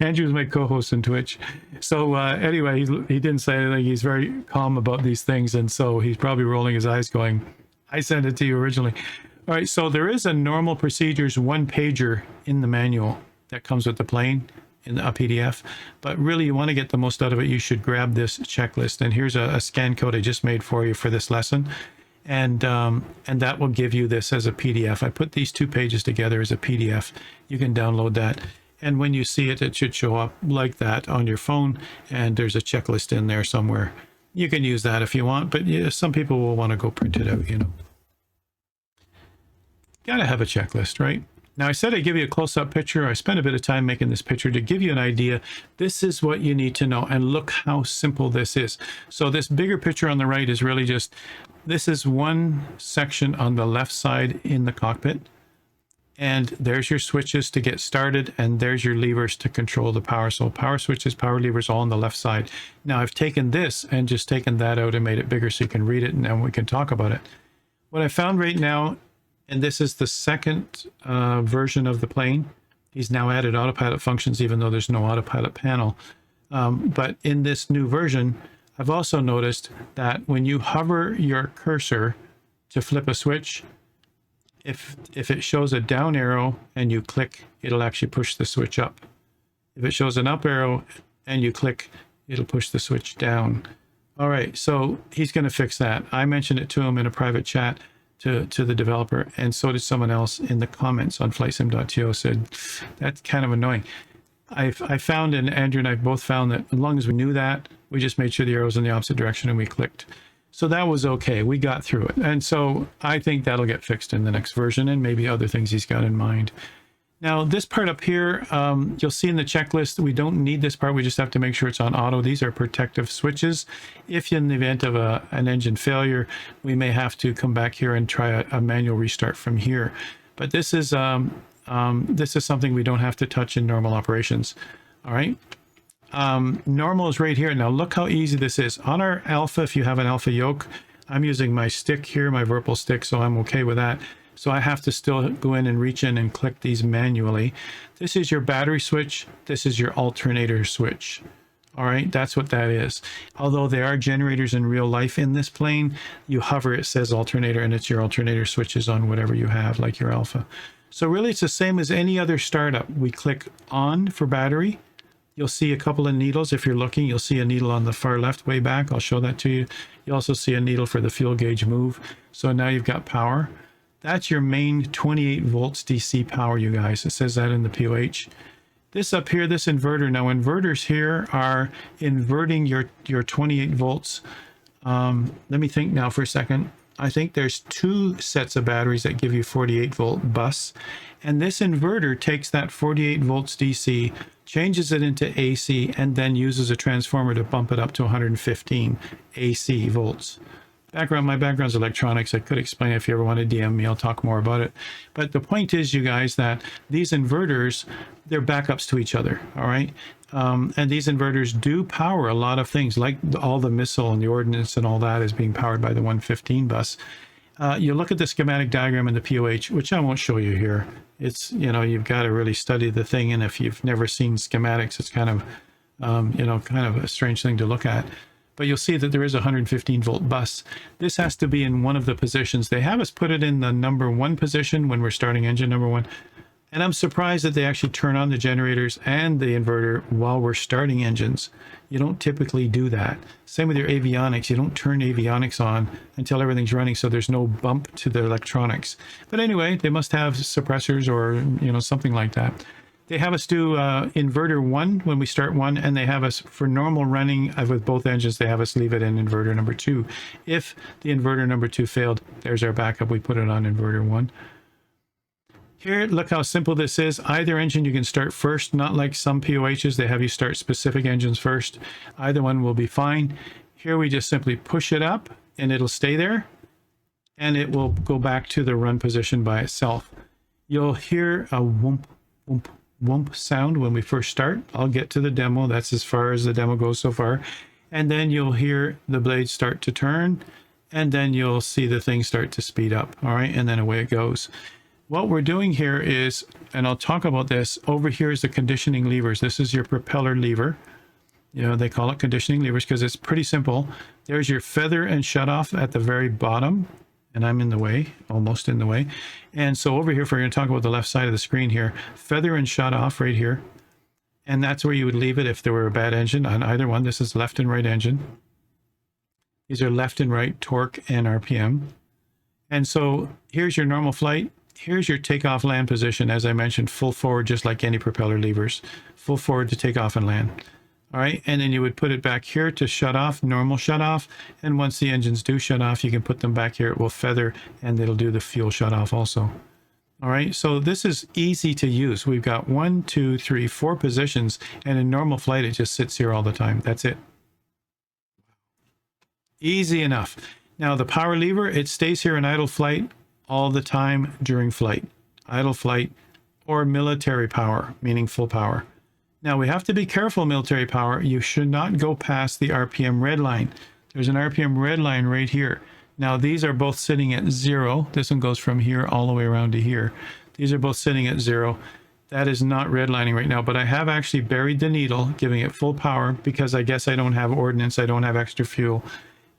Andrew's my co-host on Twitch. So anyway, he didn't say anything. He's very calm about these things. And so he's probably rolling his eyes going, I sent it to you originally. All right, so there is a normal procedures one-pager in the manual that comes with the plane in a PDF, but really you want to get the most out of it, you should grab this checklist. And here's a scan code I just made for you for this lesson. And that will give you this as a PDF. I put these 2 pages together as a PDF. You can download that. And when you see it, it should show up like that on your phone. And there's a checklist in there somewhere. You can use that if you want, but yeah, some people will want to go print it out, you know. Got to have a checklist, right? Now, I said I'd give you a close-up picture. I spent a bit of time making this picture to give you an idea. This is what you need to know, and look how simple this is. So this bigger picture on the right is really just, this is one section on the left side in the cockpit. And there's your switches to get started, and there's your levers to control the power. So power switches, power levers, all on the left side. Now I've taken this and just taken that out and made it bigger so you can read it, and then we can talk about it. What I found right now, and this is the second version of the plane. He's now added autopilot functions, even though there's no autopilot panel. But in this new version, I've also noticed that when you hover your cursor to flip a switch, if it shows a down arrow and you click, it'll actually push the switch up. If it shows an up arrow and you click, it'll push the switch down. All right, so he's going to fix that. I mentioned it to him in a private chat to the developer, and so did someone else in the comments on flightsim.to said, that's kind of annoying. I found, and Andrew and I both found that as long as we knew that, we just made sure the arrow's in the opposite direction and we clicked. So that was okay. We got through it. And so I think that'll get fixed in the next version and maybe other things he's got in mind. Now, this part up here, you'll see in the checklist, we don't need this part. We just have to make sure it's on auto. These are protective switches. If in the event of an engine failure, we may have to come back here and try a manual restart from here. But this is something we don't have to touch in normal operations. All right. Normal is right here. Now look how easy this is. On our alpha, if you have an alpha yoke, I'm using my stick here, my Virpil stick, so I'm okay with that. So I have to still go in and reach in and click these manually. This is your battery switch. This is your alternator switch. All right, that's what that is. Although there are generators in real life in this plane, you hover, it says alternator, and it's your alternator switches on whatever you have, like your alpha. So really it's the same as any other startup. We click on for battery. You'll see a couple of needles. If you're looking, you'll see a needle on the far left way back. I'll show that to you. You also see a needle for the fuel gauge move. So now you've got power. That's your main 28 volts DC power, you guys. It says that in the POH. This up here, this inverter. Now inverters here are inverting your 28 volts. Let me think now for a second. I think there's 2 sets of batteries that give you 48 volt bus. And this inverter takes that 48 volts DC, changes it into AC, and then uses a transformer to bump it up to 115 AC volts. My background's electronics. I could explain it if you ever want to DM me. I'll talk more about it. But the point is, you guys, that these inverters, they're backups to each other, all right? And these inverters do power a lot of things, like all the missile and the ordnance and all that is being powered by the 115 bus. You look at the schematic diagram in the POH, which I won't show you here. It's, you know, you've got to really study the thing. And if you've never seen schematics, it's kind of, you know, kind of a strange thing to look at. But you'll see that there is a 115 volt bus. This has to be in one of the positions. They have us put it in the number 1 position when we're starting engine number 1. And I'm surprised that they actually turn on the generators and the inverter while we're starting engines. You don't typically do that. Same with your avionics. You don't turn avionics on until everything's running, so there's no bump to the electronics. But anyway, they must have suppressors or, you know, something like that. They have us do inverter 1 when we start 1, and they have us for normal running with both engines, they have us leave it in inverter number 2. If the inverter number 2 failed, there's our backup. We put it on inverter 1. Here, look how simple this is. Either engine you can start first, not like some POHs, they have you start specific engines first. Either one will be fine. Here we just simply push it up and it'll stay there and it will go back to the run position by itself. You'll hear a whoomp, whoomp, whoomp sound when we first start. I'll get to the demo. That's as far as the demo goes so far. And then you'll hear the blades start to turn and then you'll see the thing start to speed up. All right, and then away it goes. What we're doing here is, and I'll talk about this, over here is the conditioning levers. This is your propeller lever. You know, they call it conditioning levers because it's pretty simple. There's your feather and shutoff at the very bottom, and I'm in the way, almost in the way. And so over here, if we're going to talk about the left side of the screen here, feather and shutoff right here. And that's where you would leave it if there were a bad engine on either one. This is left and right engine. These are left and right torque and RPM. And so here's your normal flight. Here's your takeoff land position. As I mentioned, full forward, just like any propeller levers, full forward to take off and land. All right. And then you would put it back here to shut off, normal shut off. And once the engines do shut off, you can put them back here. It will feather and it'll do the fuel shut off also. All right. So this is easy to use. We've got 1, 2, 3, 4 positions. And in normal flight, it just sits here all the time. That's it. Easy enough. Now the power lever, it stays here in idle flight all the time during flight, idle flight, or military power, meaning full power. Now we have to be careful, military power. You should not go past the RPM red line. There's an RPM red line right here. Now these are both sitting at 0. This one goes from here all the way around to here. These are both sitting at 0. That is not redlining right now, but I have actually buried the needle, giving it full power because I guess I don't have ordnance, I don't have extra fuel.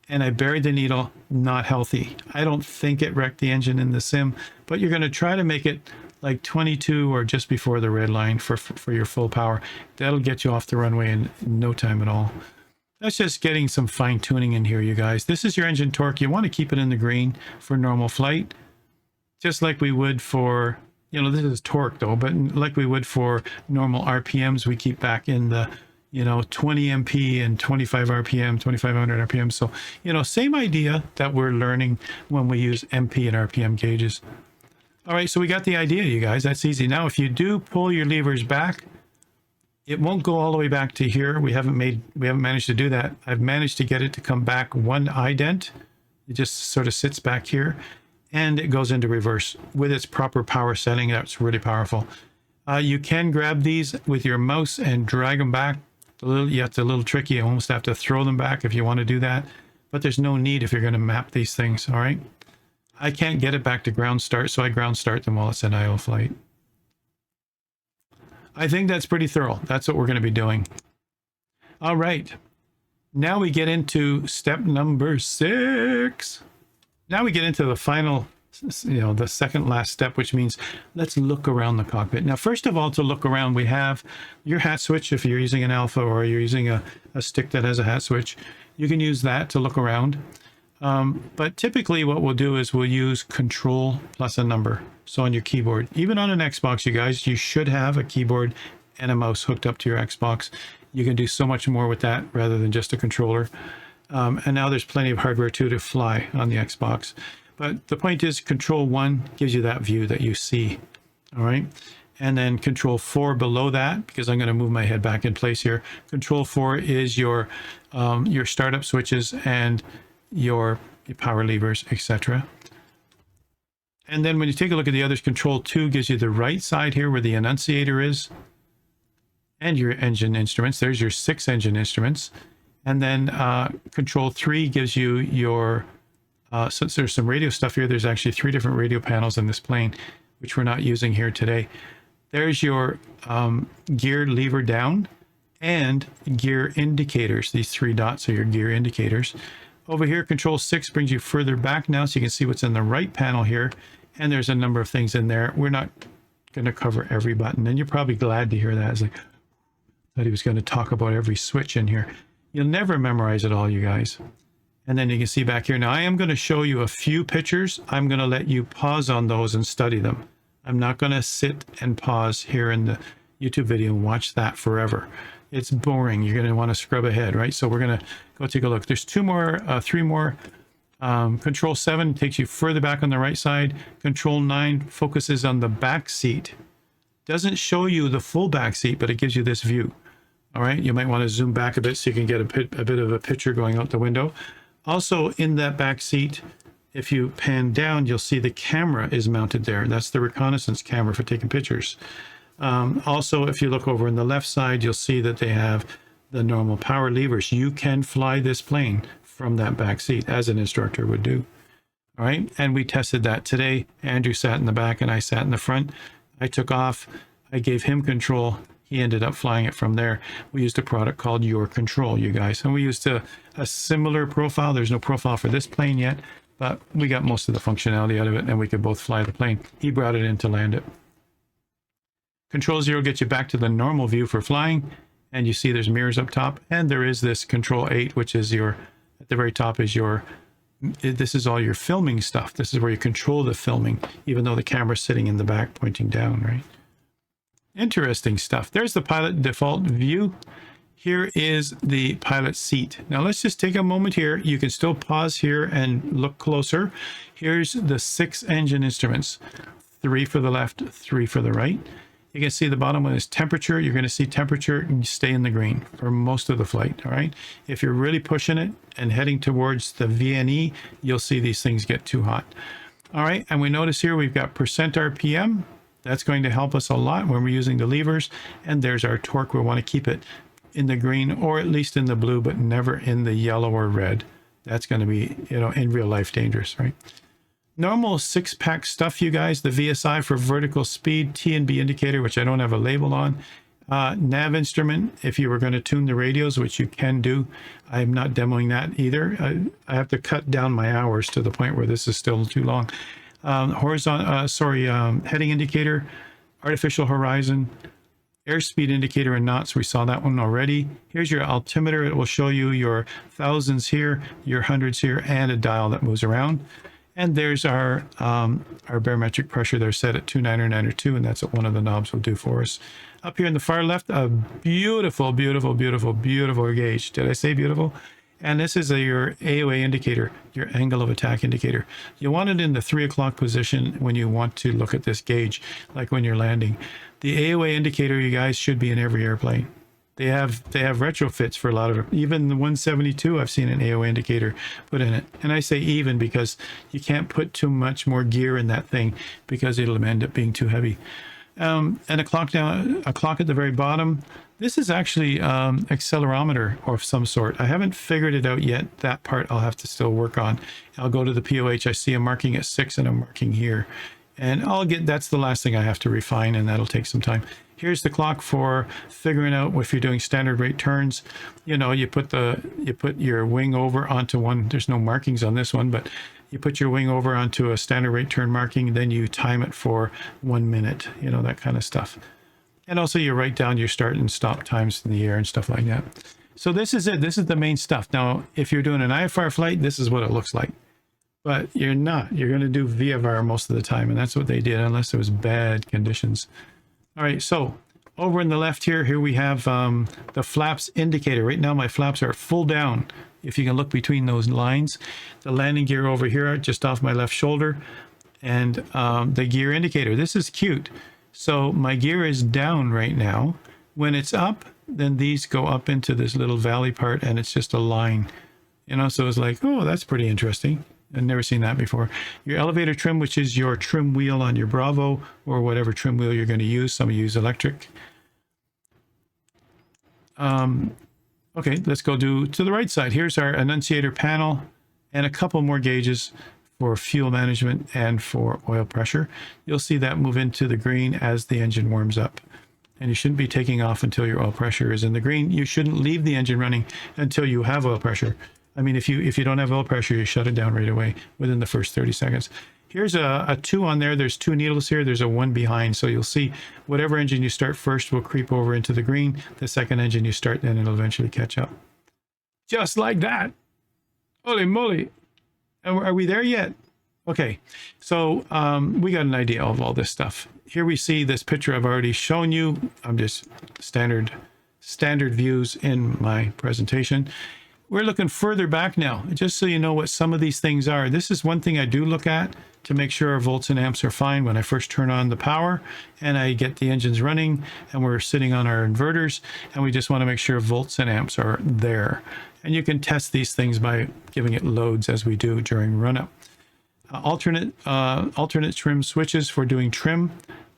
And I buried the needle, not healthy. I don't think it wrecked the engine in the sim, but you're going to try to make it like 22 or just before the red line for your full power. That'll get you off the runway in no time at all. That's just getting some fine tuning in here, you guys. This is your engine torque. You want to keep it in the green for normal flight, just like we would for, you know, this is torque though, but like we would for normal RPMs, we keep back in the, you know, 20 MP and 25 RPM, 2500 RPM. So, you know, same idea that we're learning when we use MP and RPM gauges. All right, so we got the idea, you guys. That's easy. Now, if you do pull your levers back, it won't go all the way back to here. We haven't managed to do that. I've managed to get it to come back 1 ident. It just sort of sits back here, and it goes into reverse with its proper power setting. That's really powerful. You can grab these with your mouse and drag them back. It's a little tricky. You almost have to throw them back if you want to do that, but there's no need if you're going to map these things. All right. I can't get it back to ground start, so I ground start them while it's in idle flight. I think that's pretty thorough. That's what we're going to be doing. All right. Now we get into step number 6. Now we get into the final, you know, the second last step, which means let's look around the cockpit. Now, first of all, to look around, we have your hat switch. If you're using an alpha or you're using a stick that has a hat switch, you can use that to look around. But typically what we'll do is we'll use control plus a number. So on your keyboard, even on an Xbox, you guys, you should have a keyboard and a mouse hooked up to your Xbox. You can do so much more with that rather than just a controller. And now there's plenty of hardware too to fly on the Xbox. But the point is control 1 gives you that view that you see. All right. And then control 4 below that, because I'm going to move my head back in place here. Control 4 is your startup switches and your your power levers, etc. And then when you take a look at the others, Control 2 gives you the right side here where the annunciator is and your engine instruments. There's your 6 engine instruments. And then Control 3 gives you your, since there's some radio stuff here, there's actually 3 different radio panels in this plane, which we're not using here today. There's your gear lever down and gear indicators. These 3 dots are your gear indicators. Over here, Control 6 brings you further back now, so you can see what's in the right panel here. And there's a number of things in there. We're not going to cover every button, and you're probably glad to hear that. It's like, thought he was going to talk about every switch in here. You'll never memorize it all, you guys. And then you can see back here. Now, I am going to show you a few pictures. I'm going to let you pause on those and study them. I'm not going to sit and pause here in the YouTube video and watch that forever. It's boring. You're going to want to scrub ahead, right? So we're going to go take a look. There's 3 more. Control 7 takes you further back on the right side. Control 9 focuses on the back seat. Doesn't show you the full back seat, but it gives you this view. All right, you might want to zoom back a bit so you can get a bit of a picture going out the window. Also in that back seat, if you pan down, you'll see the camera is mounted there. That's the reconnaissance camera for taking pictures. Also, if you look over on the left side, you'll see that they have the normal power levers. You can fly this plane from that back seat, as an instructor would do. All right, and we tested that today. Andrew sat in the back and I sat in the front. I took off. I gave him control. He ended up flying it from there. We used a product called Your Control, you guys. And we used a similar profile. There's no profile for this plane yet, but we got most of the functionality out of it, and we could both fly the plane. He brought it in to land it. Control 0 gets you back to the normal view for flying, and you see there's mirrors up top, and there is this Control 8, which is your, at the very top is your, this is all your filming stuff. This is where you control the filming, even though the camera's sitting in the back pointing down, right? Interesting stuff. There's the pilot default view. Here is the pilot seat. Now let's just take a moment here. You can still pause here and look closer. Here's the 6 engine instruments. 3 for the left, 3 for the right. You can see the bottom one is temperature. You're going to see temperature and stay in the green for most of the flight. All right. If you're really pushing it and heading towards the VNE, you'll see these things get too hot. All right. And we notice here we've got percent RPM. That's going to help us a lot when we're using the levers. And there's our torque. We want to keep it in the green or at least in the blue, but never in the yellow or red. That's going to be, you know, in real life dangerous, right? Normal 6-pack stuff, you guys. The VSI for vertical speed, T and B indicator, which I don't have a label on. Nav instrument, if you were going to tune the radios, which you can do. I'm not demoing that either. I have to cut down my hours to the point where this is still too long. Heading indicator, artificial horizon, airspeed indicator in knots. We saw that one already. Here's your altimeter. It will show you your thousands here, your hundreds here, and a dial that moves around. And there's our barometric pressure there set at 29902, and that's what one of the knobs will do for us. Up here in the far left, a beautiful, beautiful, beautiful, beautiful gauge. Did I say beautiful? And this is your AOA indicator, your angle of attack indicator. You want it in the 3 o'clock position when you want to look at this gauge, like when you're landing. The AOA indicator, you guys, should be in every airplane. They have retrofits for a lot of it. Even the 172, I've seen an AOA indicator put in it. And I say even because you can't put too much more gear in that thing because it'll end up being too heavy. And a clock at the very bottom. This is actually accelerometer of some sort. I haven't figured it out yet. That part I'll have to still work on. I'll go to the POH. I see a marking at 6 and a marking here. And that's the last thing I have to refine, and that'll take some time. Here's the clock for figuring out if you're doing standard rate turns. You know, you put your wing over onto one. There's no markings on this one, but you put your wing over onto a standard rate turn marking, then you time it for 1 minute, you know, that kind of stuff. And also you write down your start and stop times in the air and stuff like that. So this is it. This is the main stuff. Now, if you're doing an IFR flight, this is what it looks like. But you're not. You're going to do VFR most of the time, and that's what they did, unless it was bad conditions. All right, so over in the left here we have the flaps indicator. Right now my flaps are full down. If you can look between those lines, the landing gear over here just off my left shoulder, and the gear indicator. This is cute. So my gear is down right now. When it's up, then these go up into this little valley part, and it's just a line. You know, so it's like, oh, that's pretty interesting. I've never seen that before. Your elevator trim, which is your trim wheel on your Bravo or whatever trim wheel you're going to use. Some use electric. Okay, let's go to the right side. Here's our annunciator panel and a couple more gauges for fuel management and for oil pressure. You'll see that move into the green as the engine warms up. And you shouldn't be taking off until your oil pressure is in the green. You shouldn't leave the engine running until you have oil pressure. I mean, if you don't have oil pressure, you shut it down right away within the first 30 seconds. Here's a 2 on there. There's 2 needles here. There's a 1 behind. So you'll see whatever engine you start first will creep over into the green. The second engine you start, then it'll eventually catch up. Just like that. Holy moly. Are we there yet? Okay. So we got an idea of all this stuff. Here we see this picture I've already shown you. I'm just standard views in my presentation. We're looking further back now, just so you know what some of these things are. This is one thing I do look at to make sure our volts and amps are fine when I first turn on the power and I get the engines running and we're sitting on our inverters and we just want to make sure volts and amps are there. And you can test these things by giving it loads as we do during run-up. Alternate trim switches for doing trim.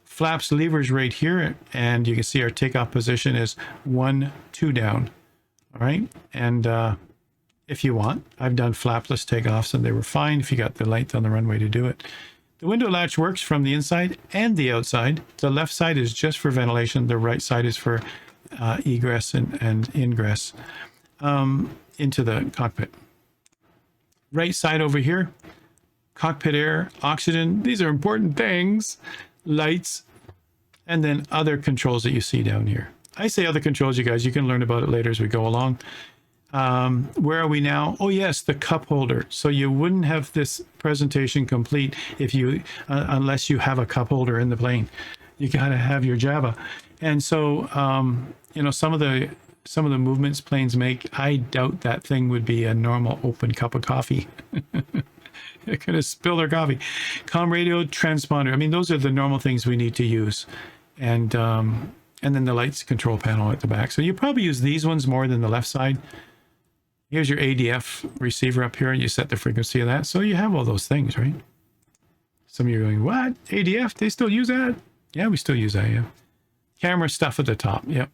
Flaps levers right here, and you can see our takeoff position is 1, 2 down. All right, and if you want, I've done flapless takeoffs and they were fine if you got the length on the runway to do it. The window latch works from the inside and the outside. The left side is just for ventilation. The right side is for egress and ingress into the cockpit. Right side over here, cockpit air, oxygen. These are important things. Lights, and then other controls that you see down here. I say other controls, you guys. You can learn about it later as we go along. Where are we now? Oh yes, the cup holder. So you wouldn't have this presentation complete if you unless you have a cup holder in the plane. You gotta have your Java. And so you know, some of the movements planes make, I doubt that thing would be a normal open cup of coffee. They're gonna spill their coffee. Comm radio, transponder. I mean, those are the normal things we need to use. And then the lights control panel at the back. So you probably use these ones more than the left side. Here's your ADF receiver up here, and you set the frequency of that. So you have all those things, right? Some of you are going, what? ADF? They still use that? Yeah, we still use that, yeah. Camera stuff at the top, yep.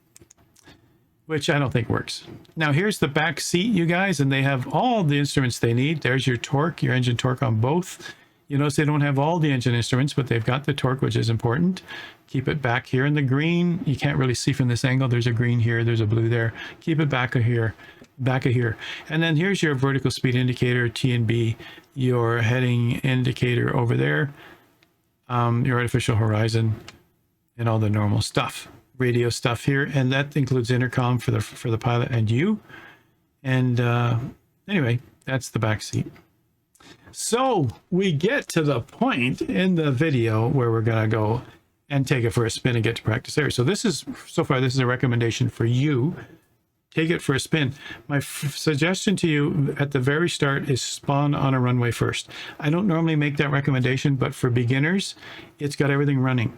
Which I don't think works. Now here's the back seat, you guys, and they have all the instruments they need. There's your torque, your engine torque on both. You notice they don't have all the engine instruments, but they've got the torque, which is important. Keep it back here in the green. You can't really see from this angle. There's a green here, there's a blue there. Keep it back of here, back of here. And then here's your vertical speed indicator, T&B, your heading indicator over there, your artificial horizon, and all the normal stuff. Radio stuff here, and that includes intercom for the pilot and you. And anyway, that's the back seat. So we get to the point in the video where we're gonna go and take it for a spin and get to practice area. So this is, so far, this is a recommendation for you. Take it for a spin. My suggestion to you at the very start is spawn on a runway first. I don't normally make that recommendation, but for beginners, it's got everything running.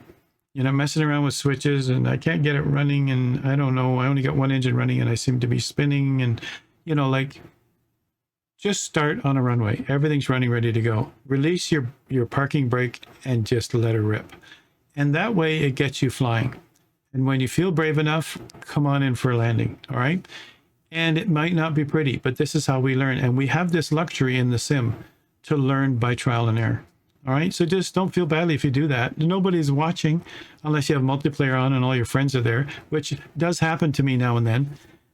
You know, messing around with switches and I can't get it running, and I don't know, I only got one engine running and I seem to be spinning, and you know, like, just start on a runway. Everything's running, ready to go. Release your parking brake and just let her rip. And that way it gets you flying. And when you feel brave enough, come on in for a landing, all right? And it might not be pretty, but this is how we learn. And we have this luxury in the sim to learn by trial and error. All right, so just don't feel badly if you do that. Nobody's watching unless you have multiplayer on and all your friends are there, which does happen to me now and then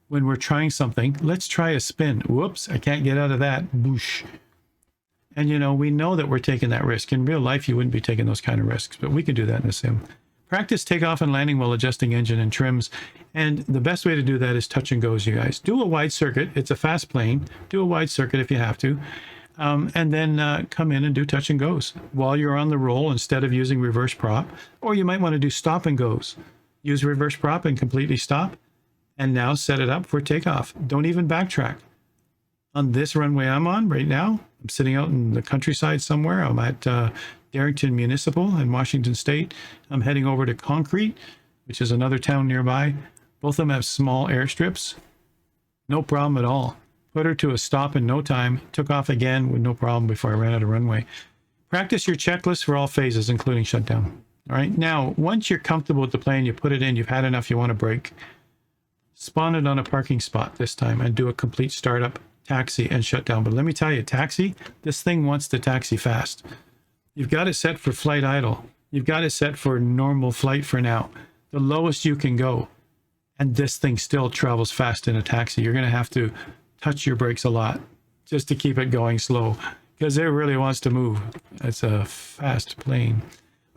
when we're trying something. Let's try a spin. Whoops, I can't get out of that. Boosh. And you know, we know that we're taking that risk. In real life, you wouldn't be taking those kind of risks, but we can do that in a sim. Practice takeoff and landing while adjusting engine and trims. And the best way to do that is touch and goes, you guys. Do a wide circuit. It's a fast plane. Do a wide circuit if you have to. And then come in and do touch and goes while you're on the roll instead of using reverse prop. Or you might want to do stop and goes. Use reverse prop and completely stop. And now set it up for takeoff. Don't even backtrack. On this runway I'm on right now, I'm sitting out in the countryside somewhere. I'm at Darrington Municipal in Washington State. I'm heading over to Concrete, which is another town nearby. Both of them have small airstrips. No problem at all. put her to a stop in no time, took off again with no problem before I ran out of runway. Practice your checklist for all phases, including shutdown. All right, now, once you're comfortable with the plane, you put it in, you've had enough, you want to brake, spawn it on a parking spot this time and do a complete startup, taxi, and shutdown. But let me tell you, taxi, this thing wants to taxi fast. You've got it set for flight idle. You've got it set for normal flight for now, the lowest you can go. And this thing still travels fast in a taxi. You're going to have to touch your brakes a lot just to keep it going slow because it really wants to move. It's a fast plane.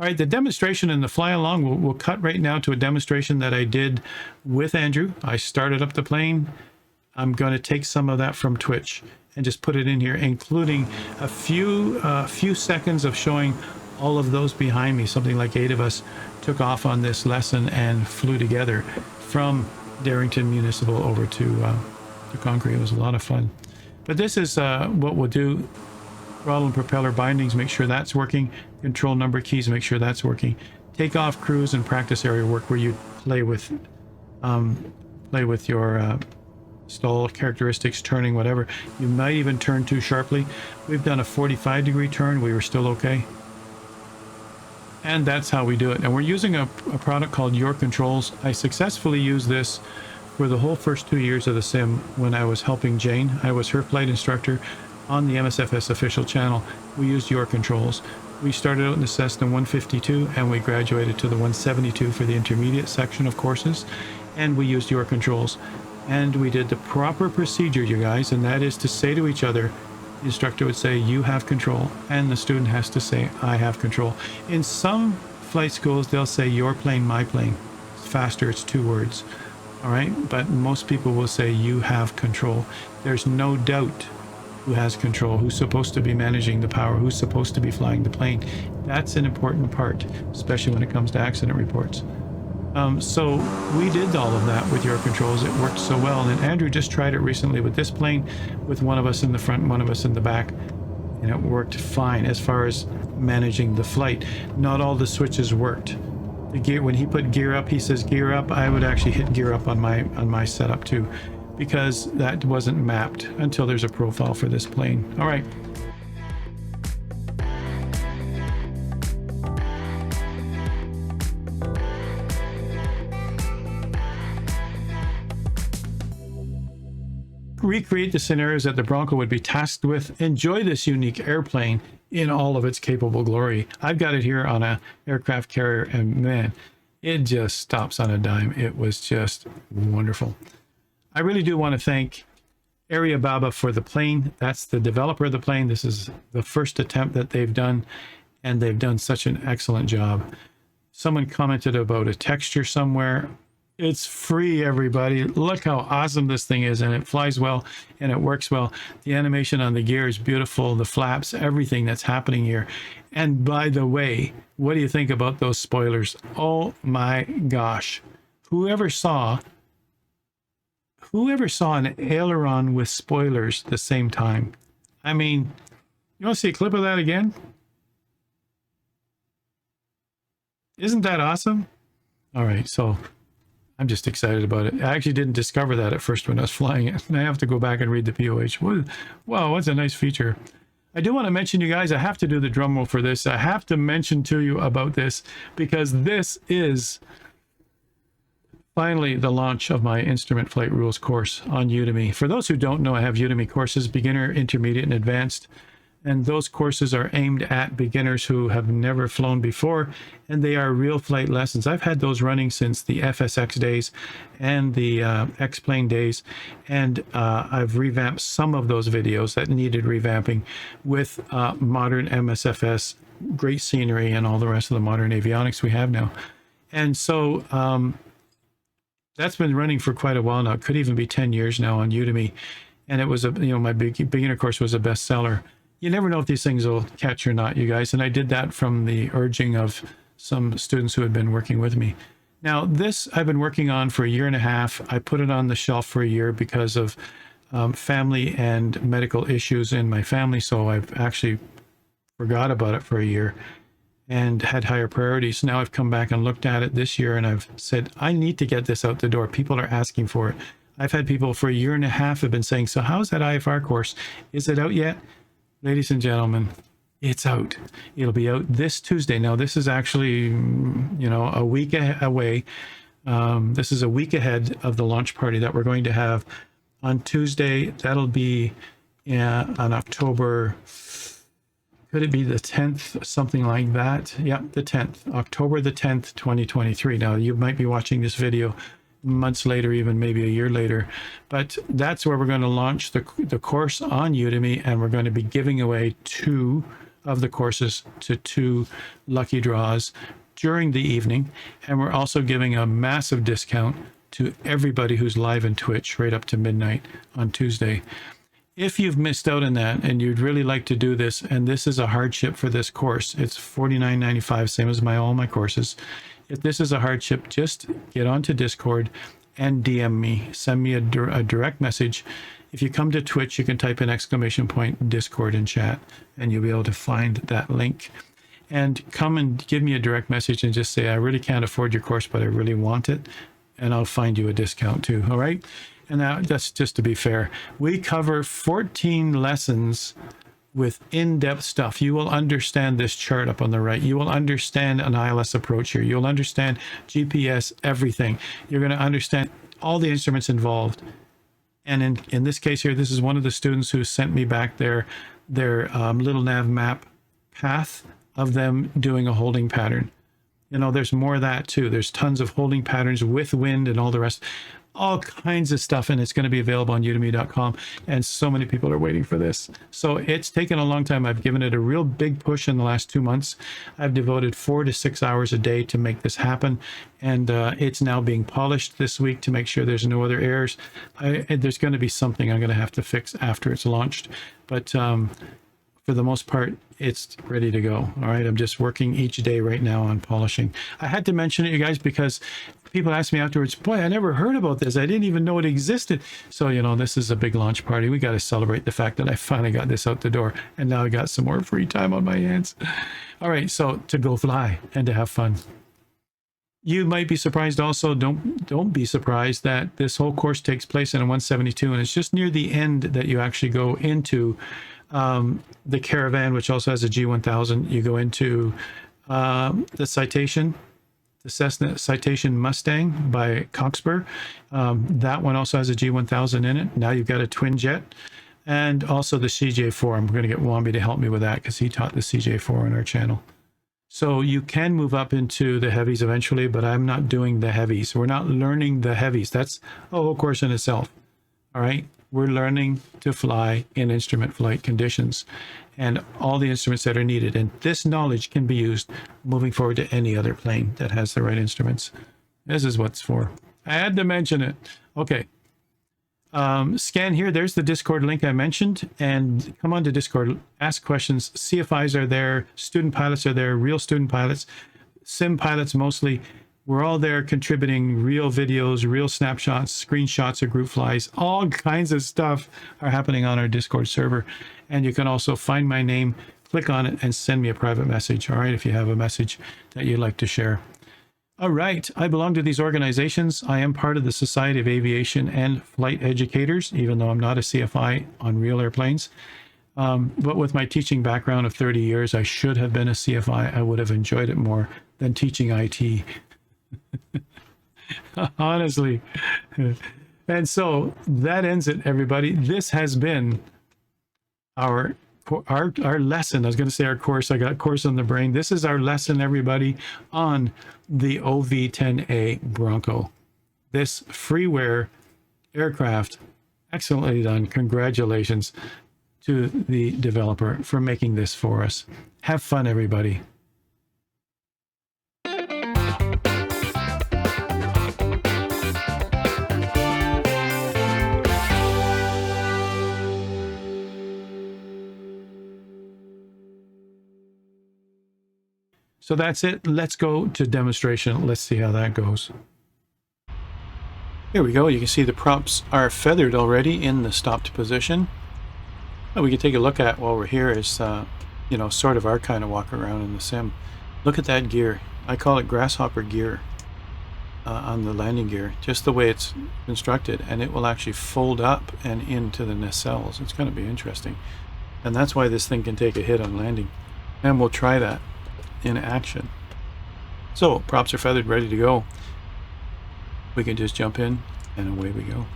All right, the demonstration and the fly along, we'll cut right now to a demonstration that I did with Andrew. I started up the plane. I'm going to take some of that from Twitch and just put it in here, including a few seconds of showing all of those behind me. Something like 8 of us took off on this lesson and flew together from Darrington Municipal over to Concord. It was a lot of fun. But this is what we'll do. Throttle and propeller bindings, make sure that's working. Control number keys, make sure that's working. Takeoff, cruise, and practice area work where you play with your stall characteristics, turning, whatever. You might even turn too sharply. We've done a 45-degree turn. We were still okay. And that's how we do it. And we're using a product called Your Controls. I successfully used this for the whole first 2 years of the sim when I was helping Jane. I was her flight instructor on the MSFS official channel. We used Your Controls. We started out in the Cessna 152 and we graduated to the 172 for the intermediate section of courses. And we used Your Controls. And we did the proper procedure, you guys, and that is to say to each other, the instructor would say, you have control, and the student has to say, I have control. In some flight schools, they'll say, your plane, my plane. It's faster, it's 2 words. All right, but most people will say, you have control. There's no doubt who has control, who's supposed to be managing the power, who's supposed to be flying the plane. That's an important part, especially when it comes to accident reports. So we did all of that with Your Controls. It worked so well. And Andrew just tried it recently with this plane, with one of us in the front and one of us in the back. And it worked fine as far as managing the flight. Not all the switches worked. The gear, when he put gear up, he says gear up. I would actually hit gear up on my setup too, because that wasn't mapped until there's a profile for this plane. All right. Recreate the scenarios that the Bronco would be tasked with. Enjoy this unique airplane in all of its capable glory. I've got it here on a aircraft carrier, and man, it just stops on a dime. It was just wonderful. I really do want to thank Area Baba for the plane. That's the developer of the plane. This is the first attempt that they've done, and they've done such an excellent job. Someone commented about a texture somewhere. It's free, everybody. Look how awesome this thing is, and it flies well and it works well. The animation on the gear is beautiful, the flaps, everything that's happening here. And by the way, what do you think about those spoilers? Oh my gosh. Whoever saw an aileron with spoilers at the same time? I mean, you want to see a clip of that again? Isn't that awesome? All right, so I'm just excited about it. I actually didn't discover that at first when I was flying it, and I have to go back and read the POH. Wow, what's a nice feature. I do want to mention, you guys, I have to do the drum roll for this. I have to mention to you about this because this is finally the launch of my Instrument Flight Rules course on Udemy. For those who don't know, I have Udemy courses, beginner, intermediate, and advanced. And those courses are aimed at beginners who have never flown before, and they are real flight lessons. I've had those running since the FSX days and the X-Plane days, and I've revamped some of those videos that needed revamping with modern MSFS, great scenery, and all the rest of the modern avionics we have now. And so that's been running for quite a while now. It could even be 10 years now on Udemy, and it was my beginner course was a bestseller. You never know if these things will catch or not, you guys. And I did that from the urging of some students who had been working with me. Now, this I've been working on for 1.5 years. I put it on the shelf for a year because of family and medical issues in my family. So I've actually forgot about it for a year and had higher priorities. Now I've come back and looked at it this year and I've said, I need to get this out the door. People are asking for it. I've had people for a year and a half have been saying, so how's that IFR course? Is it out yet? Ladies and gentlemen, it's out. It'll be out this Tuesday. Now, this is actually, a week away. This is a week ahead of the launch party that we're going to have on Tuesday. That'll be on October, could it be the 10th, something like that? Yeah, the 10th, October the 10th, 2023. Now, you might be watching this video months later, even maybe a year later, but that's where we're going to launch the course on Udemy, and we're going to be giving away 2 of the courses to 2 lucky draws during the evening. And we're also giving a massive discount to everybody who's live in Twitch right up to midnight on Tuesday. If you've missed out on that and you'd really like to do this, and this is a hardship for this course, it's $49.95, same as all my courses. If this is a hardship, just get onto Discord and DM me. Send me a direct message. If you come to Twitch, you can type in ! Discord and chat, and you'll be able to find that link. And come and give me a direct message and just say, I really can't afford your course, but I really want it. And I'll find you a discount too, all right? And that's just to be fair. We cover 14 lessons with in-depth stuff. You will understand this chart up on the right. You will understand an ILS approach here. You'll understand GPS, everything. You're going to understand all the instruments involved. And in this case here, this is one of the students who sent me back their little nav map path of them doing a holding pattern. There's more of that too. There's tons of holding patterns with wind and all the rest. All kinds of stuff, and it's going to be available on udemy.com, and so many people are waiting for this. So it's taken a long time. I've given it a real big push in the last 2 months. I've devoted 4 to 6 hours a day to make this happen, and it's now being polished this week to make sure there's no other errors. There's going to be something I'm going to have to fix after it's launched, but for the most part, it's ready to go. All right, I'm just working each day right now on polishing. I had to mention it, you guys, because people ask me afterwards, boy, I never heard about this. I didn't even know it existed. So, this is a big launch party. We got to celebrate the fact that I finally got this out the door, and now I got some more free time on my hands. All right, so to go fly and to have fun. You might be surprised also, don't be surprised that this whole course takes place in a 172, and it's just near the end that you actually go into the Caravan, which also has a G1000. You go into the Citation, the Cessna Citation Mustang by Cockpit. That one also has a G1000 in it. Now you've got a twin jet, and also the CJ4. I'm going to get Wambi to help me with that because he taught the CJ4 on our channel. So you can move up into the heavies eventually, but I'm not doing the heavies. We're not learning the heavies. That's a whole course in itself. All right. We're learning to fly in instrument flight conditions and all the instruments that are needed. And this knowledge can be used moving forward to any other plane that has the right instruments. This is what it's for. I had to mention it. Okay. Scan here. There's the Discord link I mentioned. And come on to Discord. Ask questions. CFIs are there. Student pilots are there. Real student pilots. Sim pilots mostly. We're all there contributing real videos, real snapshots, screenshots of group flies. All kinds of stuff are happening on our Discord server. And you can also find my name, click on it, and send me a private message, all right, if you have a message that you'd like to share. All right, I belong to these organizations. I am part of the Society of Aviation and Flight Educators, even though I'm not a CFI on real airplanes. But with my teaching background of 30 years, I should have been a CFI. I would have enjoyed it more than teaching IT. Honestly. And so that ends it, everybody. This has been our lesson. I was going to say our course. I got course on the brain. This is our lesson, everybody, on the OV10A Bronco. This freeware aircraft. Excellently done. Congratulations to the developer for making this for us. Have fun, everybody. So that's it. Let's go to demonstration. Let's see how that goes. Here we go. You can see the props are feathered already in the stopped position. What we can take a look at while we're here is, sort of our kind of walk around in the sim. Look at that gear. I call it grasshopper gear. on the landing gear, just the way it's constructed, and it will actually fold up and into the nacelles. It's going to be interesting, and that's why this thing can take a hit on landing, and we'll try that in action. So props are feathered, ready to go. We can just jump in and away we go.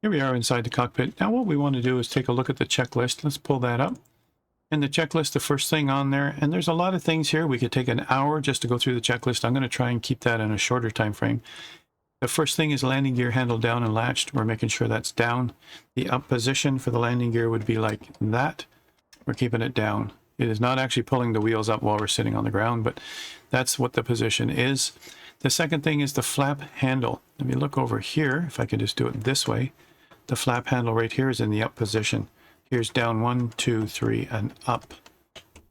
Here we are inside the cockpit. Now what we want to do is take a look at the checklist. Let's pull that up. In the checklist, the first thing on there, and there's a lot of things here. We could take an hour just to go through the checklist. I'm going to try and keep that in a shorter time frame. The first thing is landing gear handle down and latched. We're making sure that's down. The up position for the landing gear would be like that. We're keeping it down. It is not actually pulling the wheels up while we're sitting on the ground, but that's what the position is. The second thing is the flap handle. Let me look over here. If I could just do it this way. The flap handle right here is in the up position. Here's down 1, 2, 3, and up.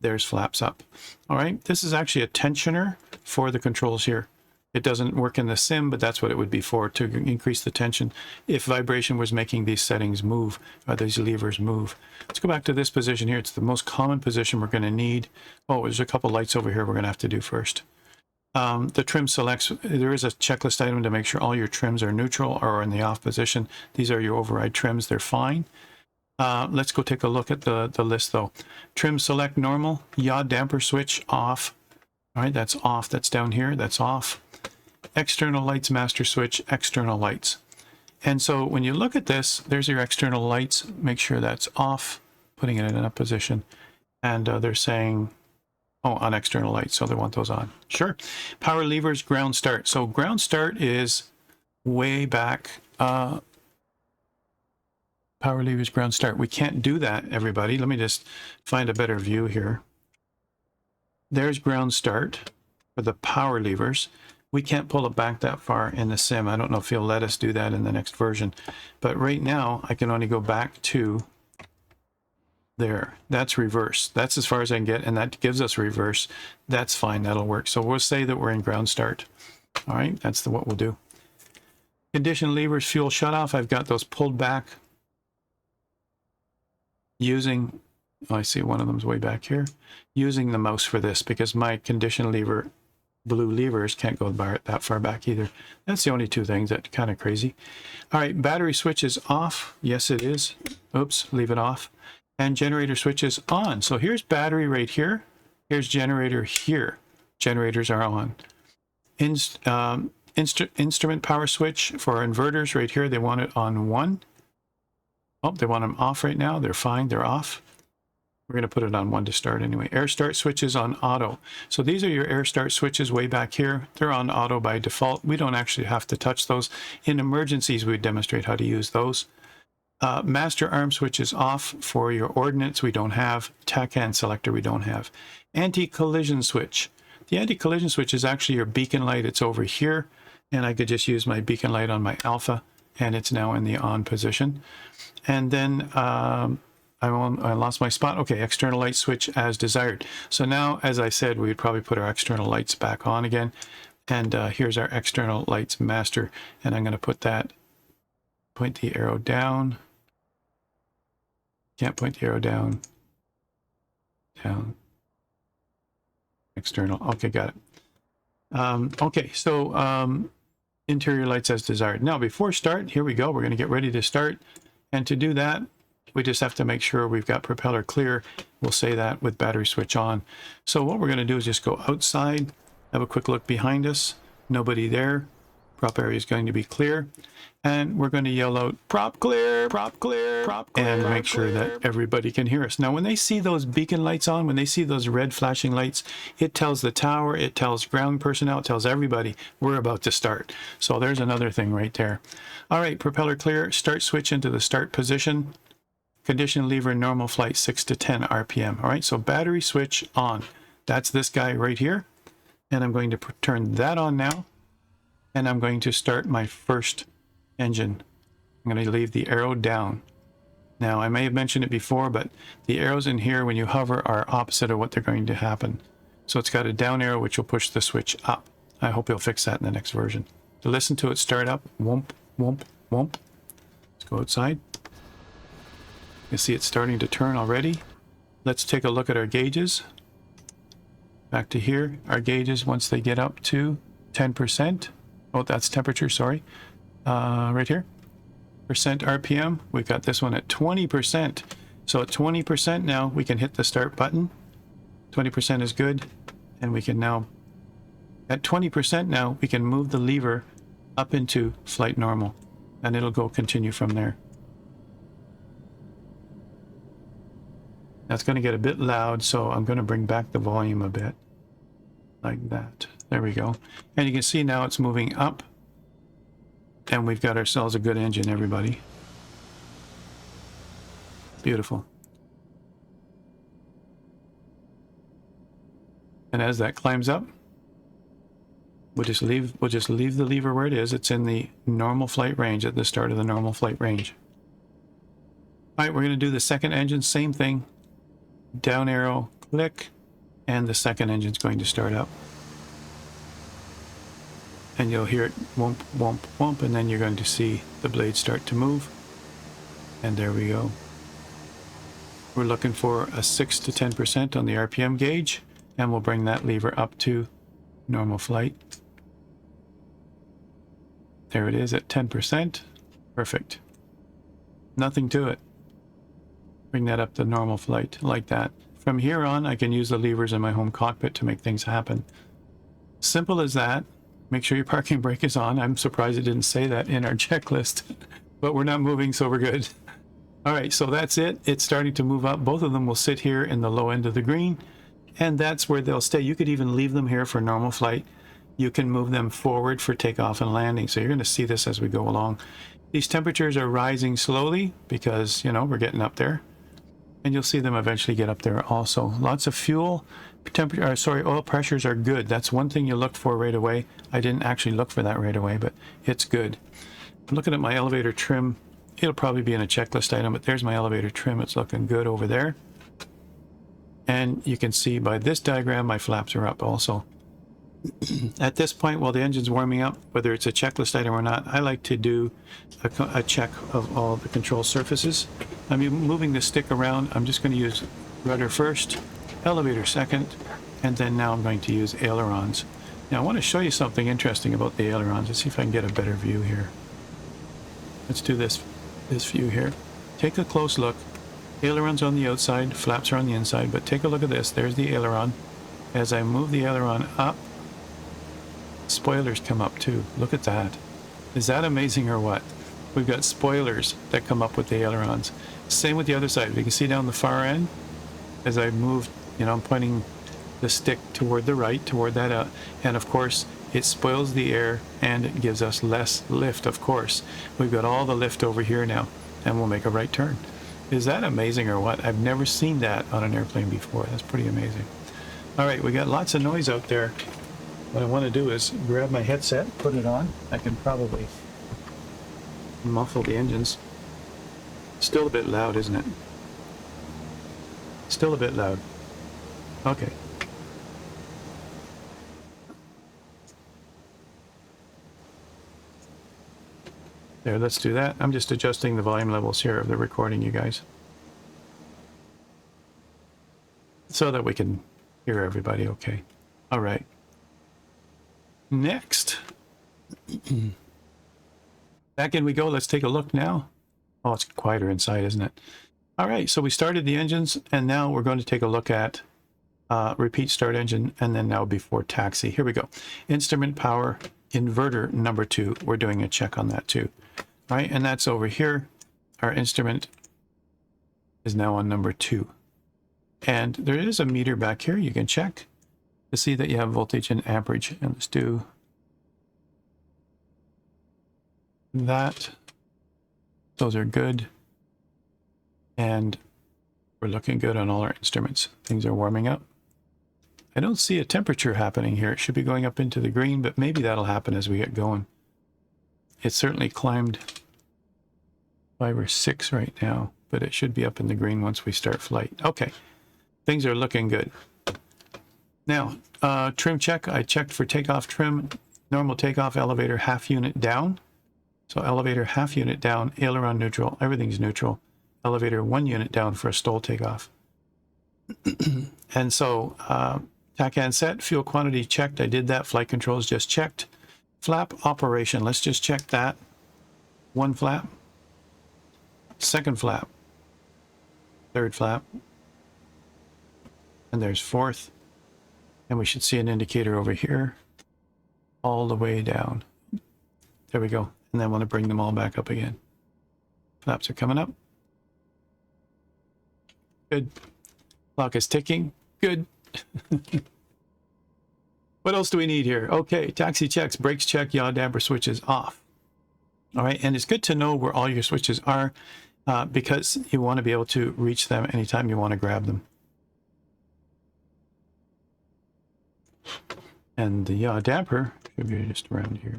There's flaps up. All right, this is actually a tensioner for the controls here. It doesn't work in the sim, but that's what it would be for, to increase the tension if vibration was making these settings move, or these levers move. Let's go back to this position here. It's the most common position we're going to need. Oh, there's a couple lights over here we're going to have to do first. The trim selects, there is a checklist item to make sure all your trims are neutral or in the off position. These are your override trims. They're fine. Let's go take a look at the list though. Trim select normal, yaw damper switch off. All right, that's off. That's down here. That's off. External lights master switch, external lights. And so when you look at this, there's your external lights. Make sure that's off, putting it in a position. And they're saying, oh, on external lights, so they want those on. Sure. Power levers, ground start. So ground start is way back. Power levers, ground start. We can't do that, everybody. Let me just find a better view here. There's ground start for the power levers. We can't pull it back that far in the sim. I don't know if he'll let us do that in the next version. But right now, I can only go back to there. That's reverse. That's as far as I can get, and that gives us reverse. That's fine. That'll work. So we'll say that we're in ground start. All right, that's what we'll do. Condition levers, fuel shutoff. I've got those pulled back. Using, oh, I see one of them's way back here, using the mouse for this because my condition lever, blue levers can't go that far back either. That's the only two things that kind of crazy. All right, battery switch is off. Yes, it is. Oops, leave it off. And generator switch is on. So here's battery right here. Here's generator here. Generators are on. Instrument power switch for inverters right here. They want it on 1. Oh, they want them off right now. They're fine. They're off. We're going to put it on 1 to start anyway. Air start switches on auto. So these are your air start switches way back here. They're on auto by default. We don't actually have to touch those. In emergencies, we demonstrate how to use those. Master arm switch is off for your ordnance. We don't have. Tack hand selector we don't have. Anti-collision switch. The anti-collision switch is actually your beacon light. It's over here. And I could just use my beacon light on my alpha. And it's now in the on position. And then I lost my spot. Okay, external light switch as desired. So now, as I said, we would probably put our external lights back on again. And here's our external lights master. And I'm going to put that, point the arrow down. Can't point the arrow down. Down. External. Okay, got it. Okay, so interior lights as desired. Now, before start, here we go. We're going to get ready to start. And to do that, we just have to make sure we've got propeller clear. We'll say that with battery switch on. So what we're going to do is just go outside, have a quick look behind us. Nobody there. Prop area is going to be clear. And we're going to yell out, prop clear, prop clear, prop clear, and make sure that everybody can hear us. Now, when they see those beacon lights on, when they see those red flashing lights, it tells the tower, it tells ground personnel, it tells everybody we're about to start. So there's another thing right there. All right, propeller clear, start switch into the start position. Condition lever, normal flight, 6 to 10 RPM. All right, so battery switch on. That's this guy right here. And I'm going to turn that on now. And I'm going to start my first engine. I'm going to leave the arrow down. Now, I may have mentioned it before, but the arrows in here, when you hover, are opposite of what they're going to happen. So it's got a down arrow, which will push the switch up. I hope you'll fix that in the next version. To listen to it start up, whoomp, whoomp, whoomp. Let's go outside. You see it's starting to turn already. Let's take a look at our gauges. back to here. Our gauges, once they get up to 10%, oh, that's temperature, sorry, right here, percent RPM, we've got this one at 20%. So at 20% now, we can hit the start button. 20% is good, and we can now, at 20% now, we can move the lever up into flight normal, and it'll go continue from there. That's going to get a bit loud, so I'm going to bring back the volume a bit, like that. There we go. And you can see now it's moving up, and we've got ourselves a good engine, everybody. Beautiful. And as that climbs up, we'll just leave the lever where it is. It's in the normal flight range, at the start of the normal flight range. All right, we're going to do the second engine, same thing. Down arrow, click, and the second engine's going to start up. And you'll hear it whomp, whomp, whomp, and then you're going to see the blade start to move. And there we go. We're looking for a 6 to 10% on the RPM gauge, and we'll bring that lever up to normal flight. There it is at 10%. Perfect. Nothing to it. Bring that up to normal flight like that. From here on, I can use the levers in my home cockpit to make things happen. Simple as that. Make sure your parking brake is on. I'm surprised it didn't say that in our checklist, but we're not moving, so we're good. All right, so that's it. It's starting to move up. Both of them will sit here in the low end of the green, and that's where they'll stay. You could even leave them here for normal flight. You can move them forward for takeoff and landing. So you're going to see this as we go along. These temperatures are rising slowly because, you know, we're getting up there. And you'll see them eventually get up there also. Lots of fuel, oil pressures are good. That's one thing you look for right away. I didn't actually look for that right away, but it's good. I'm looking at my elevator trim. It'll probably be in a checklist item, but there's my elevator trim. It's looking good over there. And you can see by this diagram, my flaps are up also. At this point, while the engine's warming up, whether it's a checklist item or not, I like to do a check of all the control surfaces. I'm moving the stick around. I'm just going to use rudder first, elevator second, and then now I'm going to use ailerons. Now I want to show you something interesting about the ailerons. Let's see if I can get a better view here. Let's do this view here. Take a close look. Ailerons on the outside, flaps are on the inside, but take a look at this. There's the aileron. As I move the aileron up, spoilers come up too. Look at that. Is that amazing or what? We've got spoilers that come up with the ailerons. Same with the other side. We can see down the far end, as I move, you know, I'm pointing the stick toward the right, toward that, and of course, it spoils the air and it gives us less lift, of course. We've got all the lift over here now, and we'll make a right turn. Is that amazing or what? I've never seen that on an airplane before. That's pretty amazing. All right, we got lots of noise out there. What I want to do is grab my headset, put it on. I can probably muffle the engines. Still a bit loud, isn't it? Still a bit loud. Okay. There, let's do that. I'm just adjusting the volume levels here of the recording, you guys, so that we can hear everybody okay. All right. Next. Back in we go. Let's take a look now. Oh, it's quieter inside, isn't it? All right, so we started the engines, and now we're going to take a look at repeat start engine, and then now before taxi. Here we go. Instrument power inverter number 2. We're doing a check on that too. All right, and that's over here. Our instrument is now on number 2. And there is a meter back here you can check to see that you have voltage and amperage. And let's do that. Those are good. And we're looking good on all our instruments. Things are warming up. I don't see a temperature happening here. It should be going up into the green, but maybe that'll happen as we get going. It's certainly climbed 5 or 6 right now, but it should be up in the green once we start flight. Okay, things are looking good. Now, trim check. I checked for takeoff trim. Normal takeoff, elevator half unit down. So elevator half unit down, aileron neutral, everything's neutral. Elevator 1 unit down for a stall takeoff. And so TAC and set, fuel quantity checked. I did that. Flight controls just checked. Flap operation. Let's just check that. One flap. Second flap. Third flap. And there's fourth. And we should see an indicator over here. All the way down. There we go. And then I want to bring them all back up again. Flaps are coming up. Good. Clock is ticking. Good. What else do we need here? Okay, taxi checks, brakes check, yaw damper switches off. All right, and it's good to know where all your switches are because you want to be able to reach them anytime you want to grab them. And the yaw damper should be just around here,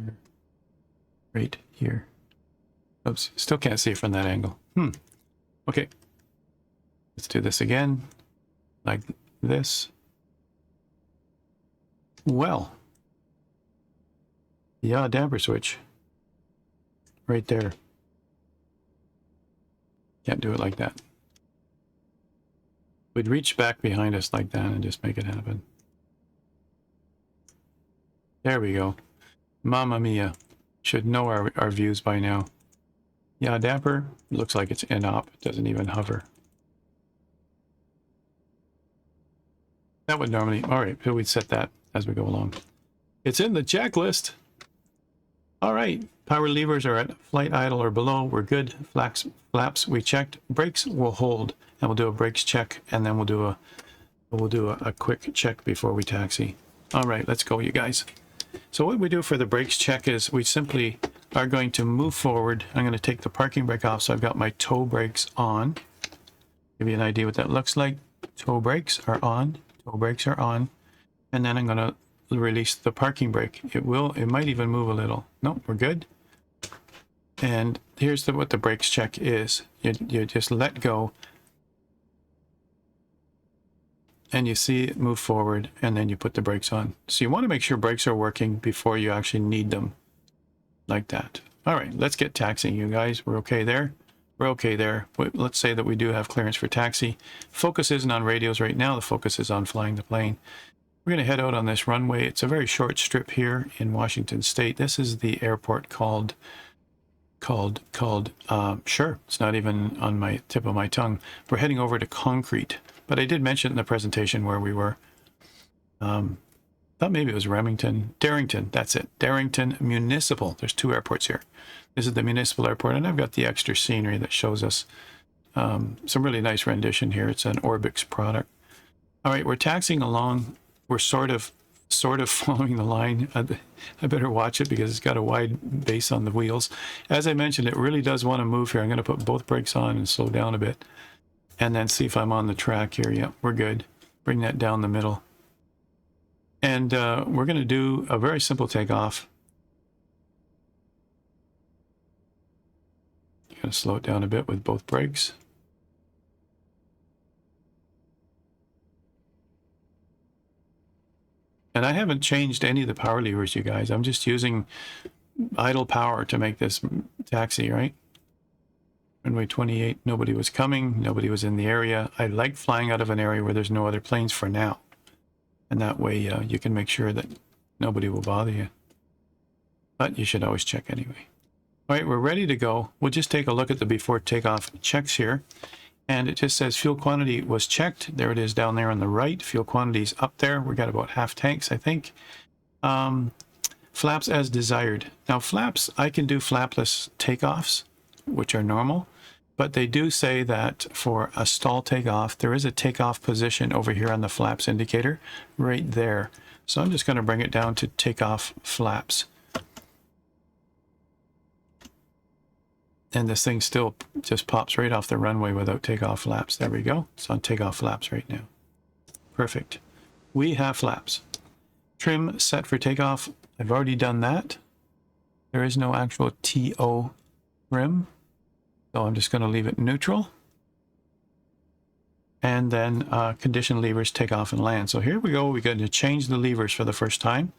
right here. Oops, still can't see it from that angle. Okay, let's do this again, like this. Well, the yaw damper switch, right there. Can't do it like that. We'd reach back behind us like that and just make it happen. There we go. Mamma mia. Should know our views by now. Yeah, damper looks like it's in-op. It doesn't even hover. That would normally... All right, so we'd set that as we go along. It's in the checklist. All right, power levers are at flight idle or below. We're good. Flaps we checked. Brakes will hold, and we'll do a brakes check, and then we'll do a quick check before we taxi. All right, let's go, you guys. So what we do for the brakes check is we simply are going to move forward. I'm going to take the parking brake off, so I've got my toe brakes on. Give you an idea what that looks like. Toe brakes are on. Toe brakes are on. And then I'm going to release the parking brake. It might even move a little. No, we're good. And here's what the brakes check is. You just let go. And you see it move forward, and then you put the brakes on. So you want to make sure brakes are working before you actually need them. Like that. All right, let's get taxiing, you guys. We're okay there. We're okay there. Let's say that we do have clearance for taxi. Focus isn't on radios right now. The focus is on flying the plane. We're going to head out on this runway. It's a very short strip here in Washington State. This is the airport called, sure, it's not even on my tip of my tongue. We're heading over to Concrete, but I did mention in the presentation where we were. Thought maybe it was Remington, Darrington, that's it. Darrington Municipal. There's two airports here. This is the municipal airport, and I've got the extra scenery that shows us some really nice rendition here. It's an Orbix product. All right, we're taxiing along. We're sort of following the line. I better watch it because it's got a wide base on the wheels. As I mentioned, it really does want to move here. I'm going to put both brakes on and slow down a bit, and then see if I'm on the track here. Yep, we're good. Bring that down the middle. And we're going to do a very simple takeoff. Going to slow it down a bit with both brakes. And I haven't changed any of the power levers, you guys. I'm just using idle power to make this taxi, right? Runway 28, nobody was coming. Nobody was in the area. I like flying out of an area where there's no other planes for now. And that way you can make sure that nobody will bother you. But you should always check anyway. All right, we're ready to go. We'll just take a look at the before takeoff checks here. And it just says fuel quantity was checked. There it is down there on the right. Fuel quantity's up there. We got about half tanks, I think. Flaps as desired. Now flaps, I can do flapless takeoffs, which are normal. But they do say that for a stall takeoff, there is a takeoff position over here on the flaps indicator, right there. So I'm just going to bring it down to takeoff flaps. And this thing still just pops right off the runway without takeoff flaps. There we go. It's on takeoff flaps right now. Perfect. We have flaps. Trim set for takeoff. I've already done that. There is no actual TO trim. So I'm just going to leave it neutral. And then condition levers, take off and land. So here we go. We're going to change the levers for the first time.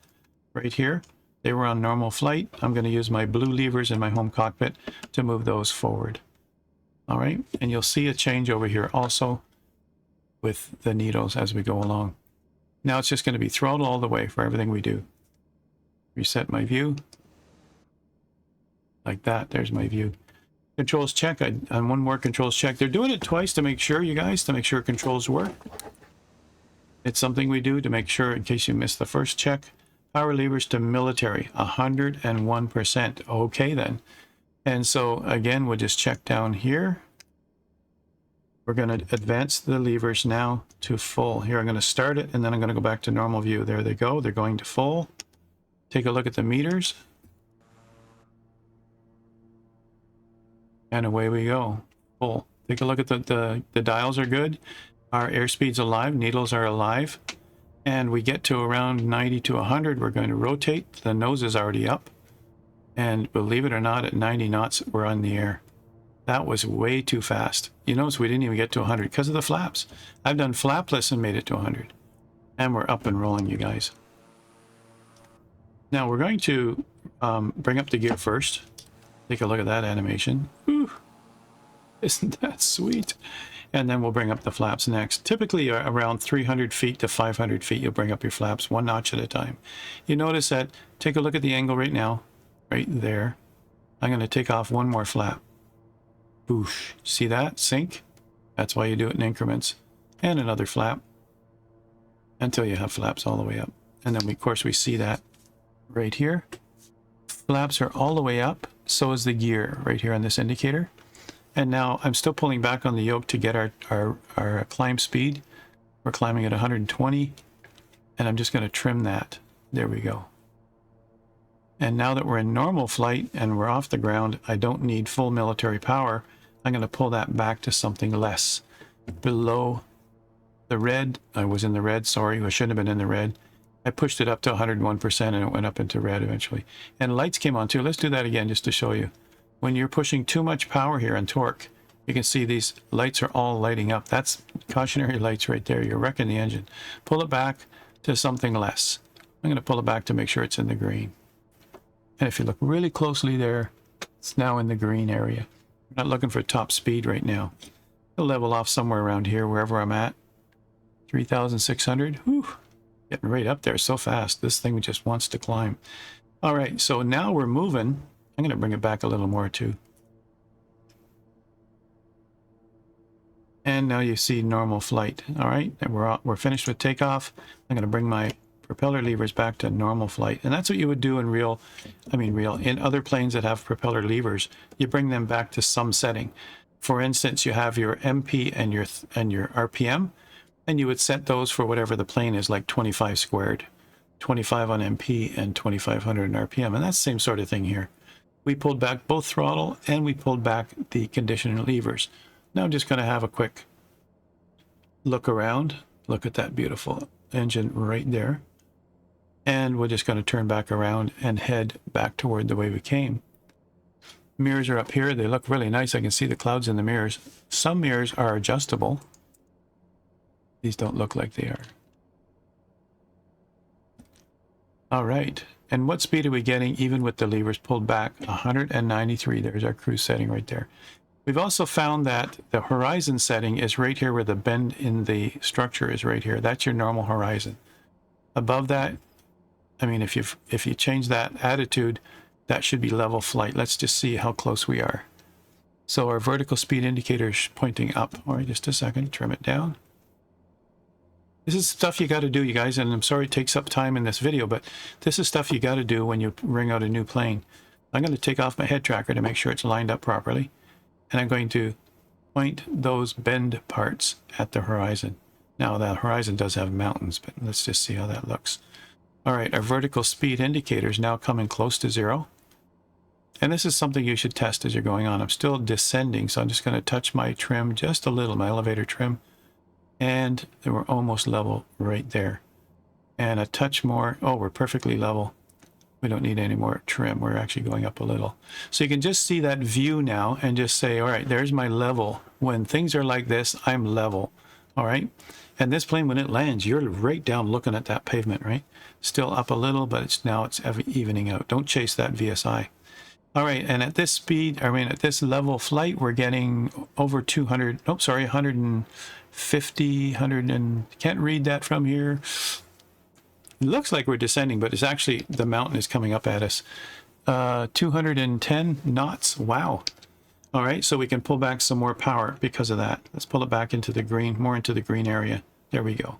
Right here. They were on normal flight. I'm going to use my blue levers in my home cockpit to move those forward. All right. And you'll see a change over here also with the needles as we go along. Now it's just going to be throttle all the way for everything we do. Reset my view. Like that. There's my view. Controls check. And one more controls check. They're doing it twice to make sure, you guys, to make sure controls work. It's something we do to make sure, in case you missed the first check. Power levers to military, 101%. Okay, then. And so, again, we'll just check down here. We're going to advance the levers now to full. Here, I'm going to start it, and then I'm going to go back to normal view. There they go. They're going to full. Take a look at the meters. And away we go. Full. Take a look at the dials are good. Our airspeed's alive. Needles are alive. And we get to around 90 to 100. We're going to rotate. The nose is already up. And believe it or not, at 90 knots, we're on the air. That was way too fast. You notice we didn't even get to 100 because of the flaps. I've done flapless and made it to 100. And we're up and rolling, you guys. Now we're going to bring up the gear first. Take a look at that animation. Whew. Isn't that sweet? And then we'll bring up the flaps next. Typically around 300 feet to 500 feet, you'll bring up your flaps one notch at a time. You notice that, take a look at the angle right now, right there. I'm going to take off one more flap. Boosh. See that? Sync. That's why you do it in increments. And another flap until you have flaps all the way up. And then, of course, we see that right here. Flaps are all the way up. So is the gear right here on this indicator. And now I'm still pulling back on the yoke to get our climb speed. We're climbing at 120. And I'm just going to trim that. There we go. And now that we're in normal flight and we're off the ground, I don't need full military power. I'm going to pull that back to something less. Below the red, I was in the red, sorry, I shouldn't have been in the red. I pushed it up to 101% and it went up into red eventually. And lights came on too. Let's do that again just to show you. When you're pushing too much power here on torque, you can see these lights are all lighting up. That's cautionary lights right there. You're wrecking the engine. Pull it back to something less. I'm going to pull it back to make sure it's in the green. And if you look really closely there, it's now in the green area. I'm not looking for top speed right now. I'll level off somewhere around here, wherever I'm at. 3,600. Whew. Getting right up there so fast. This thing just wants to climb. All right, so now we're moving. I'm going to bring it back a little more too. And now you see normal flight. All right, and we're finished with takeoff. I'm going to bring my propeller levers back to normal flight. And that's what you would do in in other planes that have propeller levers. You bring them back to some setting. For instance, you have your MP and your RPM, and you would set those for whatever the plane is, like 25 squared, 25 on MP and 2500 in RPM. And that's the same sort of thing here. We pulled back both throttle and we pulled back the conditioner levers. Now I'm just going to have a quick look around. Look at that beautiful engine right there. And we're just going to turn back around and head back toward the way we came. Mirrors are up here. They look really nice. I can see the clouds in the mirrors. Some mirrors are adjustable. These don't look like they are. All right. And what speed are we getting even with the levers pulled back? 193. There's our cruise setting right there. We've also found that the horizon setting is right here where the bend in the structure is right here. That's your normal horizon. Above that, I mean, if you change that attitude, that should be level flight. Let's just see how close we are. So our vertical speed indicator is pointing up. All right, just a second, trim it down. This is stuff you got to do, you guys, and I'm sorry it takes up time in this video, but this is stuff you got to do when you bring out a new plane. I'm going to take off my head tracker to make sure it's lined up properly, and I'm going to point those bend parts at the horizon. Now, the horizon does have mountains, but let's just see how that looks. All right, our vertical speed indicator is now coming close to 0. And this is something you should test as you're going on. I'm still descending, so I'm just going to touch my trim just a little, my elevator trim. And we're almost level right there. And a touch more. Oh, we're perfectly level. We don't need any more trim. We're actually going up a little. So you can just see that view now and just say, all right, there's my level. When things are like this, I'm level. All right. And this plane, when it lands, you're right down looking at that pavement, right? Still up a little, but it's evening out. Don't chase that VSI. All right, and at this speed, at this level flight, we're getting over 200, 150, 100, and can't read that from here. It looks like we're descending, but it's actually the mountain is coming up at us. 210 knots. Wow. All right, so we can pull back some more power because of that. Let's pull it back into the green, more into the green area. There we go.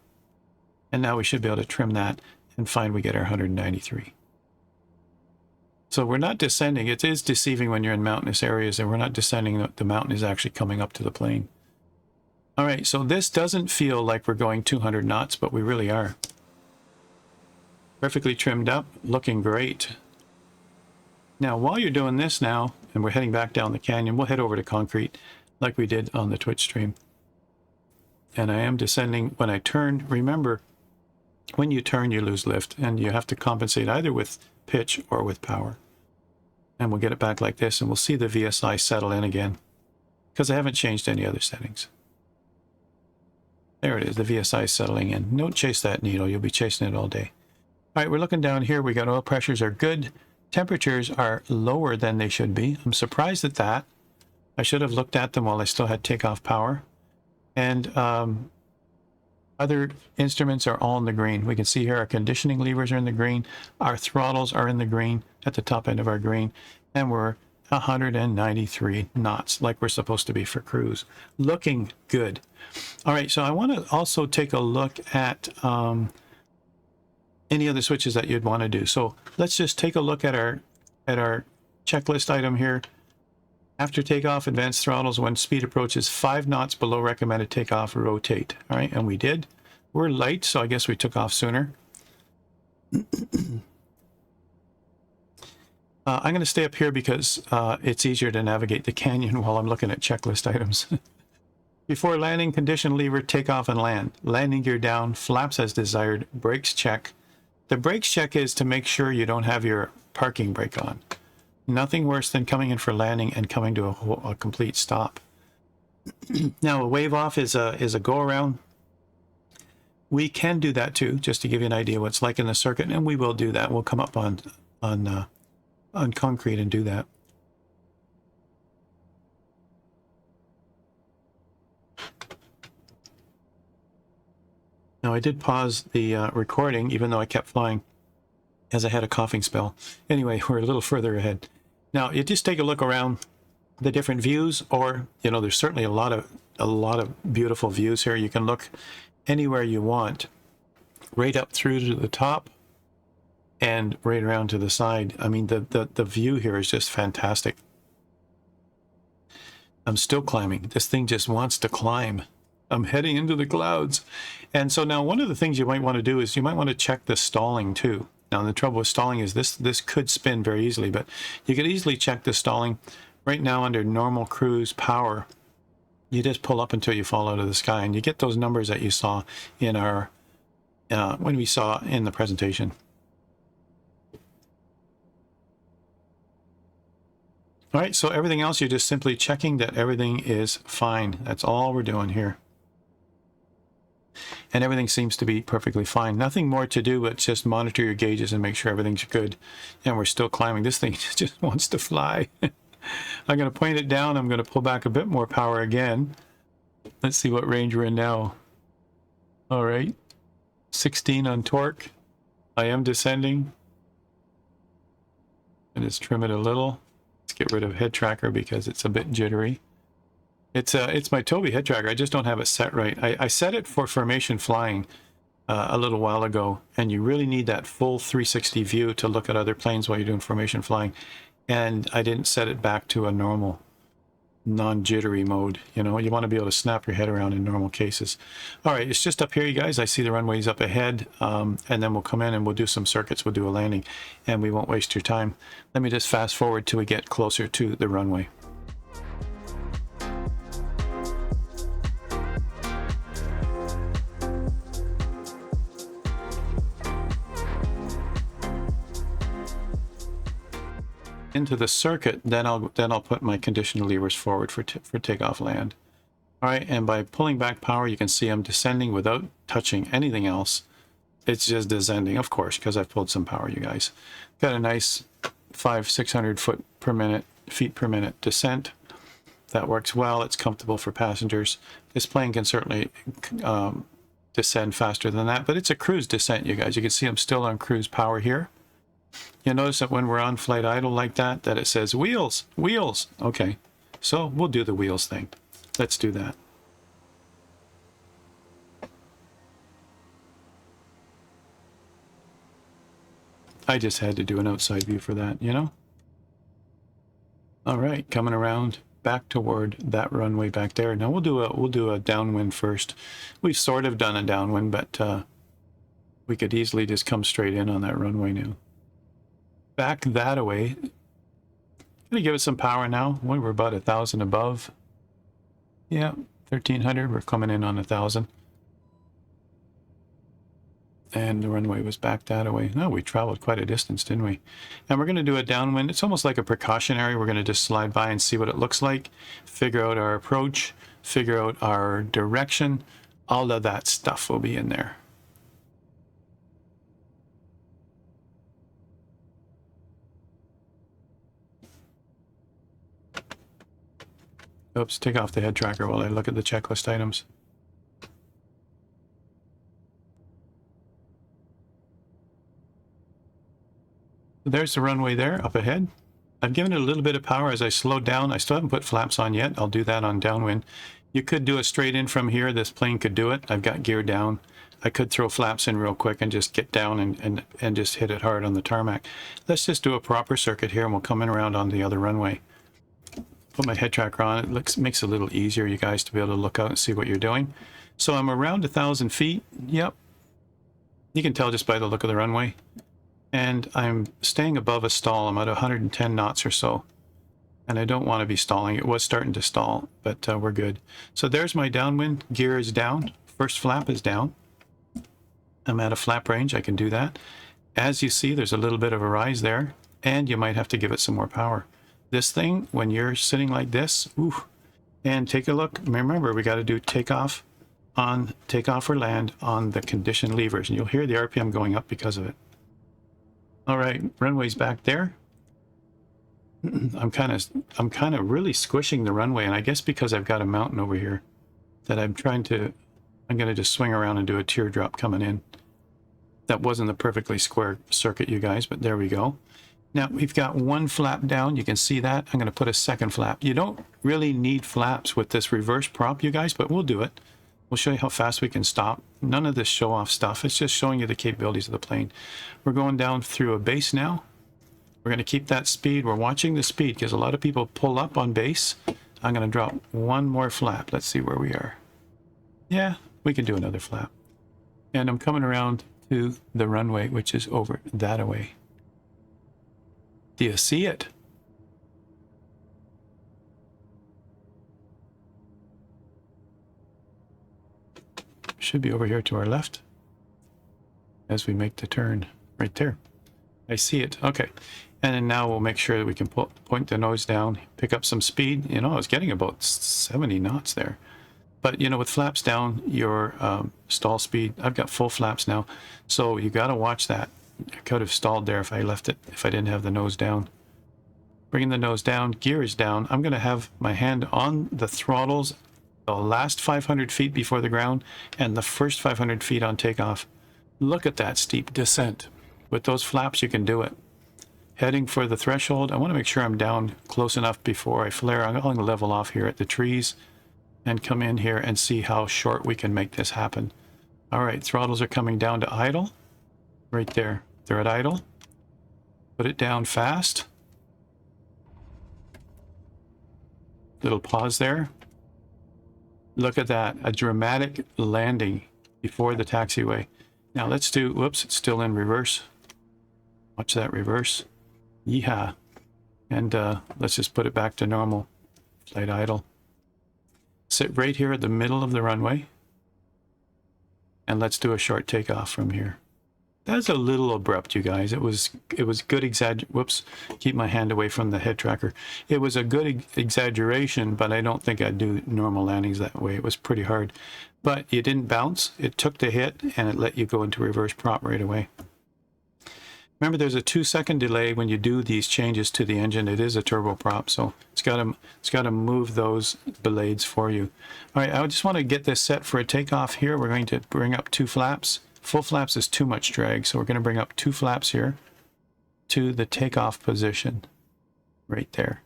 And now we should be able to trim that and find we get our 193. So we're not descending. It is deceiving when you're in mountainous areas, and we're not descending. The mountain is actually coming up to the plane. All right, so this doesn't feel like we're going 200 knots, but we really are. Perfectly trimmed up, looking great. Now, while you're doing this now, and we're heading back down the canyon, we'll head over to concrete like we did on the Twitch stream. And I am descending. When I turn, remember, when you turn, you lose lift, and you have to compensate either with pitch or with power. And we'll get it back like this, and we'll see the VSI settle in again, because I haven't changed any other settings. There it is, the VSI settling in. Don't chase that needle, you'll be chasing it all day. All right, we're looking down here. We got oil pressures are good. Temperatures are lower than they should be. I'm surprised at that. I should have looked at them while I still had takeoff power. And other instruments are all in the green. We can see here our conditioning levers are in the green. Our throttles are in the green at the top end of our green. And we're 193 knots like we're supposed to be for cruise. Looking good. All right, so I want to also take a look at any other switches that you'd want to do. So let's just take a look at our checklist item here. After takeoff, advanced throttles when speed approaches 5 knots below recommended takeoff, rotate. All right, and we did. We're light, so I guess we took off sooner. I'm going to stay up here because it's easier to navigate the canyon while I'm looking at checklist items. Before landing, condition lever, takeoff and land. Landing gear down, flaps as desired, brakes check. The brakes check is to make sure you don't have your parking brake on. Nothing worse than coming in for landing and coming to a complete stop. Now, a wave off is a go around. We can do that too, just to give you an idea what it's like in the circuit, and we will do that. We'll come up on concrete and do that. Now, I did pause the recording, even though I kept flying, as I had a coughing spell. Anyway, we're a little further ahead. Now, you just take a look around the different views, or, you know, there's certainly a lot of beautiful views here. You can look anywhere you want, right up through to the top and right around to the side. I mean, the view here is just fantastic. I'm still climbing. This thing just wants to climb. I'm heading into the clouds. And so now one of the things you might want to do is you might want to check the stalling too. Now, the trouble with stalling is this could spin very easily, but you could easily check the stalling. Right now, under normal cruise power, you just pull up until you fall out of the sky, and you get those numbers that you saw in our when we saw in the presentation. All right, so everything else, you're just simply checking that everything is fine. That's all we're doing here. And everything seems to be perfectly fine. Nothing more to do but just monitor your gauges and make sure everything's good. And we're still climbing. This thing just wants to fly. I'm going to point it down. I'm going to pull back a bit more power again. Let's see what range we're in now. All right. 16 on torque. I am descending. And just trim it a little. Let's get rid of head tracker because it's a bit jittery. It's my Toby head tracker. I just don't have it set right. I set it for formation flying a little while ago, and you really need that full 360 view to look at other planes while you're doing formation flying. And I didn't set it back to a normal, non-jittery mode. You know, you want to be able to snap your head around in normal cases. All right, it's just up here, you guys. I see the runways up ahead, and then we'll come in and we'll do some circuits. We'll do a landing, and we won't waste your time. Let me just fast forward till we get closer to the runway. Into the circuit, then I'll put my conditional levers forward for takeoff land. All right, and by pulling back power, you can see I'm descending without touching anything else. It's just descending, of course, because I've pulled some power, you guys. Got a nice 500-600 feet per minute descent. That works well. It's comfortable for passengers. This plane can certainly descend faster than that, but it's a cruise descent, you guys. You can see I'm still on cruise power here. You'll notice that when we're on flight idle like that, that it says wheels, wheels. Okay, so we'll do the wheels thing. Let's do that. I just had to do an outside view for that, you know? All right, coming around back toward that runway back there. Now we'll do a downwind first. We've sort of done a downwind, but we could easily just come straight in on that runway now. Back that away. Gonna give it some power now. We're about 1,000 above. Yeah, 1,300. We're coming in on 1,000. And the runway was back that way. No, we traveled quite a distance, didn't we? And we're going to do a downwind. It's almost like a precautionary. We're going to just slide by and see what it looks like, figure out our approach, figure out our direction. All of that stuff will be in there. Oops, take off the head tracker while I look at the checklist items. There's the runway there up ahead. I've given it a little bit of power as I slowed down. I still haven't put flaps on yet. I'll do that on downwind. You could do it straight in from here. This plane could do it. I've got gear down. I could throw flaps in real quick and just get down and just hit it hard on the tarmac. Let's just do a proper circuit here and we'll come in around on the other runway. Put my head tracker on. It makes it a little easier, you guys, to be able to look out and see what you're doing. So I'm around 1,000 feet. Yep. You can tell just by the look of the runway. And I'm staying above a stall. I'm at 110 knots or so. And I don't want to be stalling. It was starting to stall, but we're good. So there's my downwind. Gear is down. First flap is down. I'm at a flap range. I can do that. As you see, there's a little bit of a rise there. And you might have to give it some more power. This thing, when you're sitting like this, ooh, and take a look. Remember, we got to do takeoff or land on the condition levers. And you'll hear the RPM going up because of it. All right, runway's back there. I'm kind of really squishing the runway, and I guess because I've got a mountain over here that I'm going to just swing around and do a teardrop coming in. That wasn't a perfectly square circuit, you guys, but there we go. Now we've got one flap down. You can see that. I'm going to put a second flap. You don't really need flaps with this reverse prop, you guys, but we'll do it. We'll show you how fast we can stop. None of this show-off stuff. It's just showing you the capabilities of the plane. We're going down through a base now. We're going to keep that speed. We're watching the speed because a lot of people pull up on base. I'm going to drop one more flap. Let's see where we are. Yeah, we can do another flap. And I'm coming around to the runway, which is over that away. Do you see it? Should be over here to our left as we make the turn right there. I see it. Okay. And then now we'll make sure that we can point the nose down, pick up some speed. You know, I was getting about 70 knots there. But, you know, with flaps down, your stall speed, I've got full flaps now. So you got to watch that. I could have stalled there if I left it, if I didn't have the nose down. Bringing the nose down, gear is down. I'm going to have my hand on the throttles the last 500 feet before the ground and the first 500 feet on takeoff. Look at that steep descent. With those flaps, you can do it. Heading for the threshold. I want to make sure I'm down close enough before I flare. I'm going to level off here at the trees and come in here and see how short we can make this happen. All right, throttles are coming down to idle. Right there. They're at idle. Put it down fast. Little pause there. Look at that, a dramatic landing before the taxiway. Now let's do, whoops, it's still in reverse. Watch that reverse. Yeehaw. And let's just put it back to normal. Flight idle. Sit right here at the middle of the runway. And let's do a short takeoff from here. That's a little abrupt, you guys. It was good whoops, keep my hand away from the head tracker. It was a good exaggeration, but I don't think I'd do normal landings that way. It was pretty hard. But you didn't bounce. It took the hit, and it let you go into reverse prop right away. Remember, there's a 2-second delay when you do these changes to the engine. It is a turboprop, so it's got to move those blades for you. All right, I just want to get this set for a takeoff here. We're going to bring up 2 flaps. Full flaps is too much drag, so we're going to bring up 2 flaps here to the takeoff position, right there.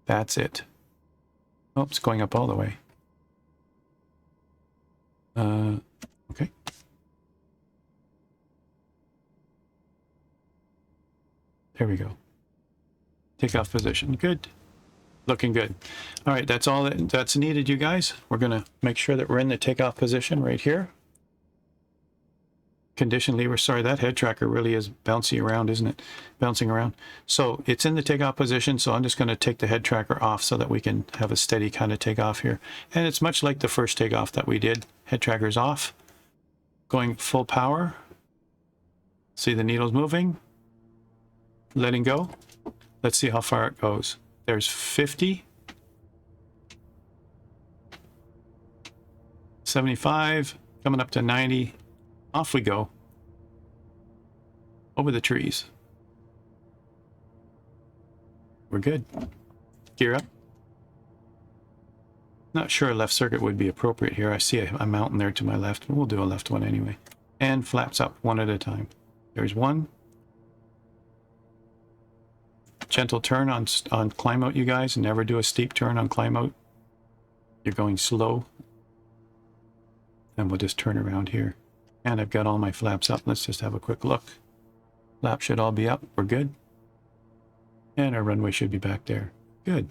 That's it. Oh, it's going up all the way. Okay. There we go. Takeoff position. Good. Looking good. All right, that's all that's needed, you guys. We're going to make sure that we're in the takeoff position right here. Condition lever. Sorry, that head tracker really is bouncy around, isn't it? Bouncing around. So it's in the takeoff position, so I'm just going to take the head tracker off so that we can have a steady kind of takeoff here. And it's much like the first takeoff that we did. Head tracker's off. Going full power. See the needles moving. Letting go. Let's see how far it goes. There's 50. 75. Coming up to 90. Off we go. Over the trees. We're good. Gear up. Not sure a left circuit would be appropriate here. I see a mountain there to my left. We'll do a left one anyway. And flaps up one at a time. There's one. Gentle turn on climb out, you guys. Never do a steep turn on climb out. You're going slow. And we'll just turn around here. And I've got all my flaps up. Let's just have a quick look. Flaps should all be up. We're good. And our runway should be back there. Good.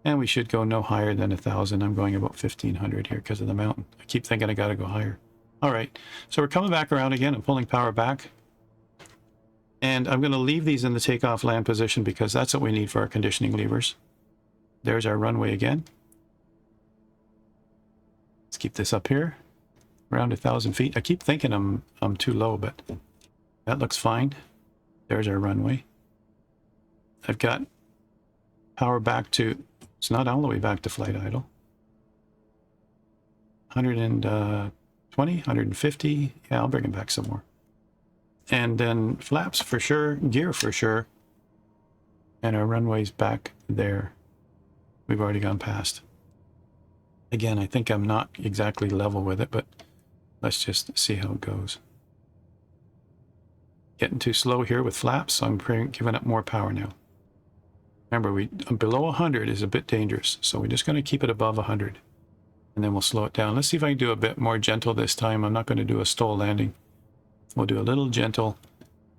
And we should go no higher than 1,000. I'm going about 1,500 here because of the mountain. I keep thinking I got to go higher. All right. So we're coming back around again and pulling power back. And I'm going to leave these in the takeoff land position because that's what we need for our conditioning levers. There's our runway again. Let's keep this up here. Around 1,000 feet. I keep thinking I'm too low, but that looks fine. There's our runway. I've got power back to, it's not all the way back to flight idle. 120, 150. Yeah, I'll bring it back some more. And then flaps for sure, gear for sure. And our runway's back there. We've already gone past. Again, I think I'm not exactly level with it, but let's just see how it goes. Getting too slow here with flaps, so I'm giving up more power now. Remember, below 100 is a bit dangerous, so we're just going to keep it above 100. And then we'll slow it down. Let's see if I can do a bit more gentle this time. I'm not going to do a stall landing. We'll do a little gentle.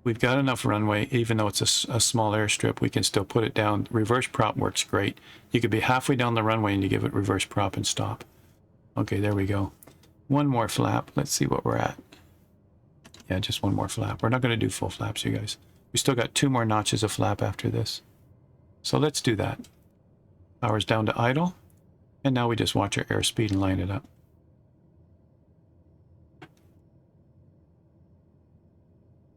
We've got enough runway, even though it's a small airstrip, we can still put it down. Reverse prop works great. You could be halfway down the runway and you give it reverse prop and stop. Okay, there we go. One more flap. Let's see what we're at. Yeah, just one more flap. We're not going to do full flaps, you guys. We still got 2 more notches of flap after this. So let's do that. Power's down to idle. And now we just watch our airspeed and line it up.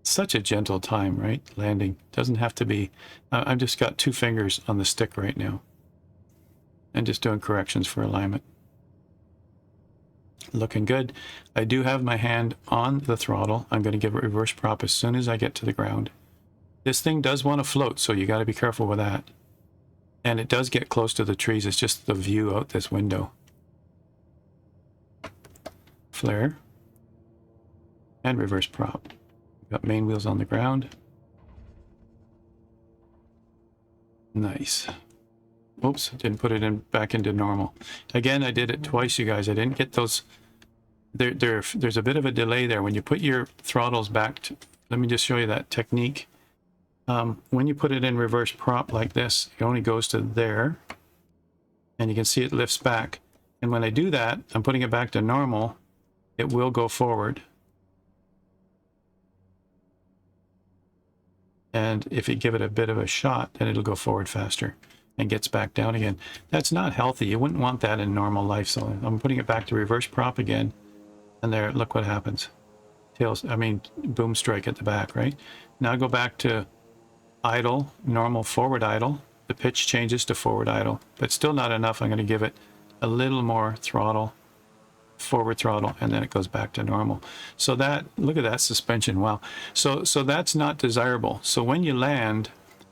Such a gentle time, right? Landing. Doesn't have to be... I've just got 2 fingers on the stick right now. And just doing corrections for alignment. Looking good. I do have my hand on the throttle. I'm going to give it reverse prop as soon as I get to the ground. This thing does want to float, so you got to be careful with that. And it does get close to the trees. It's just the view out this window. Flare. And reverse prop. Got main wheels on the ground. Nice. Oops, didn't put it back into normal. Again, I did it twice, you guys. I didn't get those. There's a bit of a delay there. When you put your throttles back to, let me just show you that technique. When you put it in reverse prop like this, it only goes to there. And you can see it lifts back. And when I do that, I'm putting it back to normal. It will go forward. And if you give it a bit of a shot, then it'll go forward faster and gets back down again. That's not healthy. You wouldn't want that in normal life. So I'm putting it back to reverse prop again. And there, look what happens. Boom strike at the back, right? Now I go back to idle, normal forward idle. The pitch changes to forward idle, but still not enough. I'm going to give it a little more throttle. forward throttle, and then it goes back to normal. So that, look at that suspension. Wow. So that's not desirable. So when you land,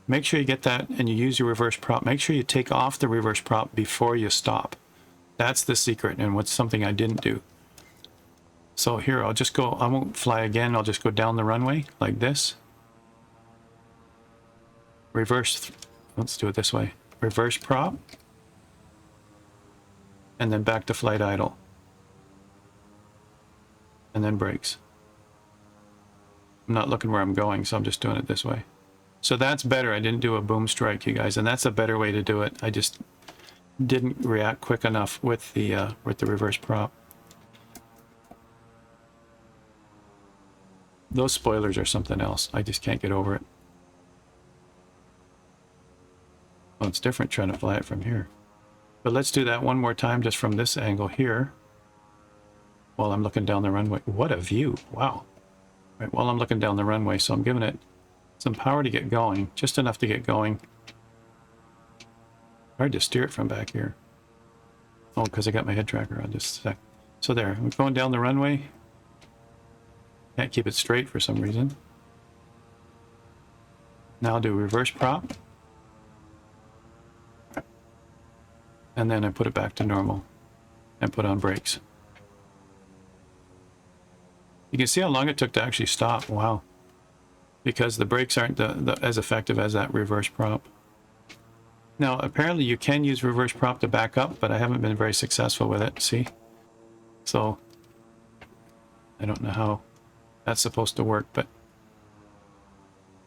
make sure you get that and you use your reverse prop. Make sure you take off the reverse prop before you stop. That's the secret, and what's something I didn't do. So here, I'll just go, I won't fly again. I'll just go down the runway like this. Reverse, let's do it this way. Reverse prop. And then back to flight idle. And then brakes. I'm not looking where I'm going, so I'm just doing it this way. So that's better. I didn't do a boom strike, you guys, and that's a better way to do it. I just didn't react quick enough with the reverse prop. Those spoilers are something else. I just can't get over it. Well, it's different trying to fly it from here. But let's do that one more time, just from this angle here. While I'm looking down the runway. What a view. Wow. Right, while I'm looking down the runway, so I'm giving it some power to get going, just enough to get going. Hard to steer it from back here. Oh, because I got my head tracker on just a sec. So there, I'm going down the runway. Can't keep it straight for some reason. Now I'll do reverse prop. And then I put it back to normal and put on brakes. You can see how long it took to actually stop. Wow. Because the brakes aren't as effective as that reverse prop. Now, apparently you can use reverse prop to back up, but I haven't been very successful with it. See? So, I don't know how that's supposed to work, but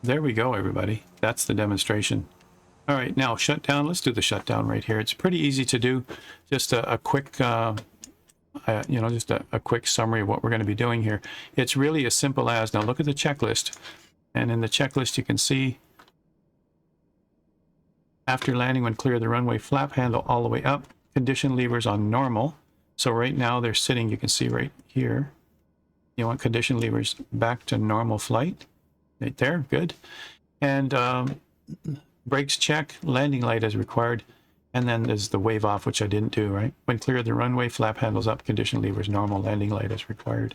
there we go, everybody. That's the demonstration. All right, now shutdown. Let's do the shutdown right here. It's pretty easy to do. Just a quick... just a quick summary of what we're going to be doing here. It's really as simple as, now look at the checklist, and in the checklist you can see, after landing when clear of the runway, flap handle all the way up, condition levers on normal. So right now they're sitting, you can see right here. You want condition levers back to normal flight. Right there, good. And brakes check, landing light as required. And then there's the wave off, which I didn't do, right? When clear of the runway, flap handles up, condition levers normal, landing light as required.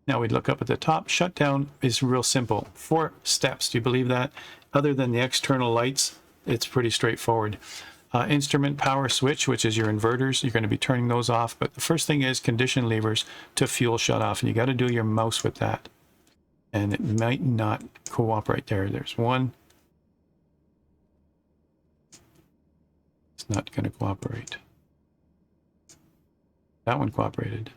Now we look up at the top. Shutdown is real simple. 4 steps. Do you believe that? Other than the external lights, it's pretty straightforward. Instrument power switch, which is your inverters. You're going to be turning those off. But the first thing is condition levers to fuel shut off. And you got to do your mouse with that. And it might not cooperate there. There's one. It's not going to cooperate. That one cooperated.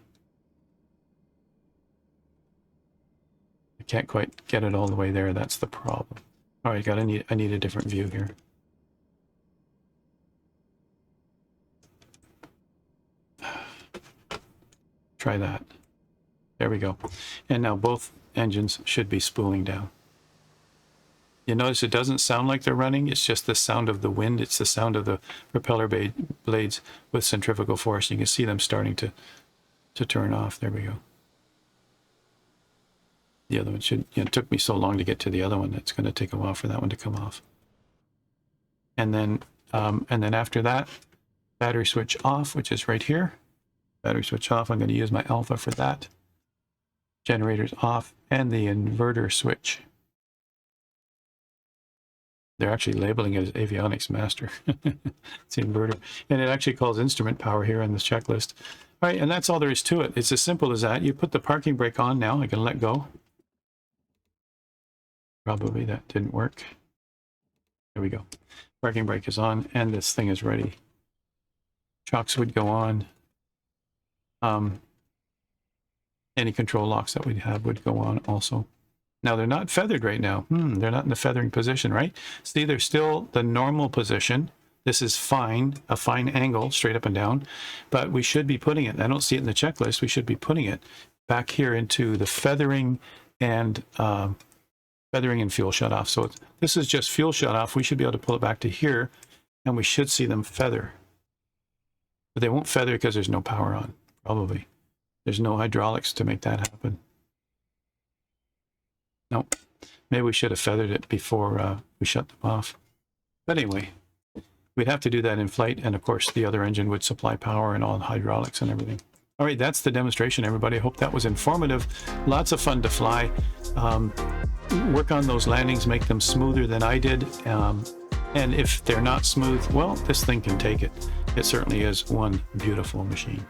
I can't quite get it all the way there. That's the problem. All right, I need a different view here. Try that. There we go. And now both engines should be spooling down. You notice it doesn't sound like they're running. It's just the sound of the wind. It's the sound of the propeller blades with centrifugal force. You can see them starting to turn off. There we go. The other one should, it took me so long to get to the other one. It's going to take a while for that one to come off. And then after that, battery switch off, which is right here. Battery switch off. I'm going to use my alpha for that. Generators off, and the inverter switch. They're actually labeling it as avionics master. It's the inverter. And it actually calls instrument power here on this checklist. All right, and that's all there is to it. It's as simple as that. You put the parking brake on now. I can let go. Probably that didn't work. There we go. Parking brake is on, and this thing is ready. Chocks would go on. Any control locks that we have would go on also. Now, they're not feathered right now. They're not in the feathering position, right? See, they're still the normal position. This is fine, a fine angle, straight up and down. But we should be putting it, I don't see it in the checklist, we should be putting it back here into the feathering and fuel shutoff. So this is just fuel shutoff. We should be able to pull it back to here, and we should see them feather. But they won't feather because there's no power on, probably. There's no hydraulics to make that happen. Nope. Maybe we should have feathered it before we shut them off. But anyway, we'd have to do that in flight, and of course the other engine would supply power and all the hydraulics and everything. All right, that's the demonstration, everybody. I hope that was informative. Lots of fun to fly. Work on those landings, make them smoother than I did. And if they're not smooth, well, this thing can take it. It certainly is one beautiful machine.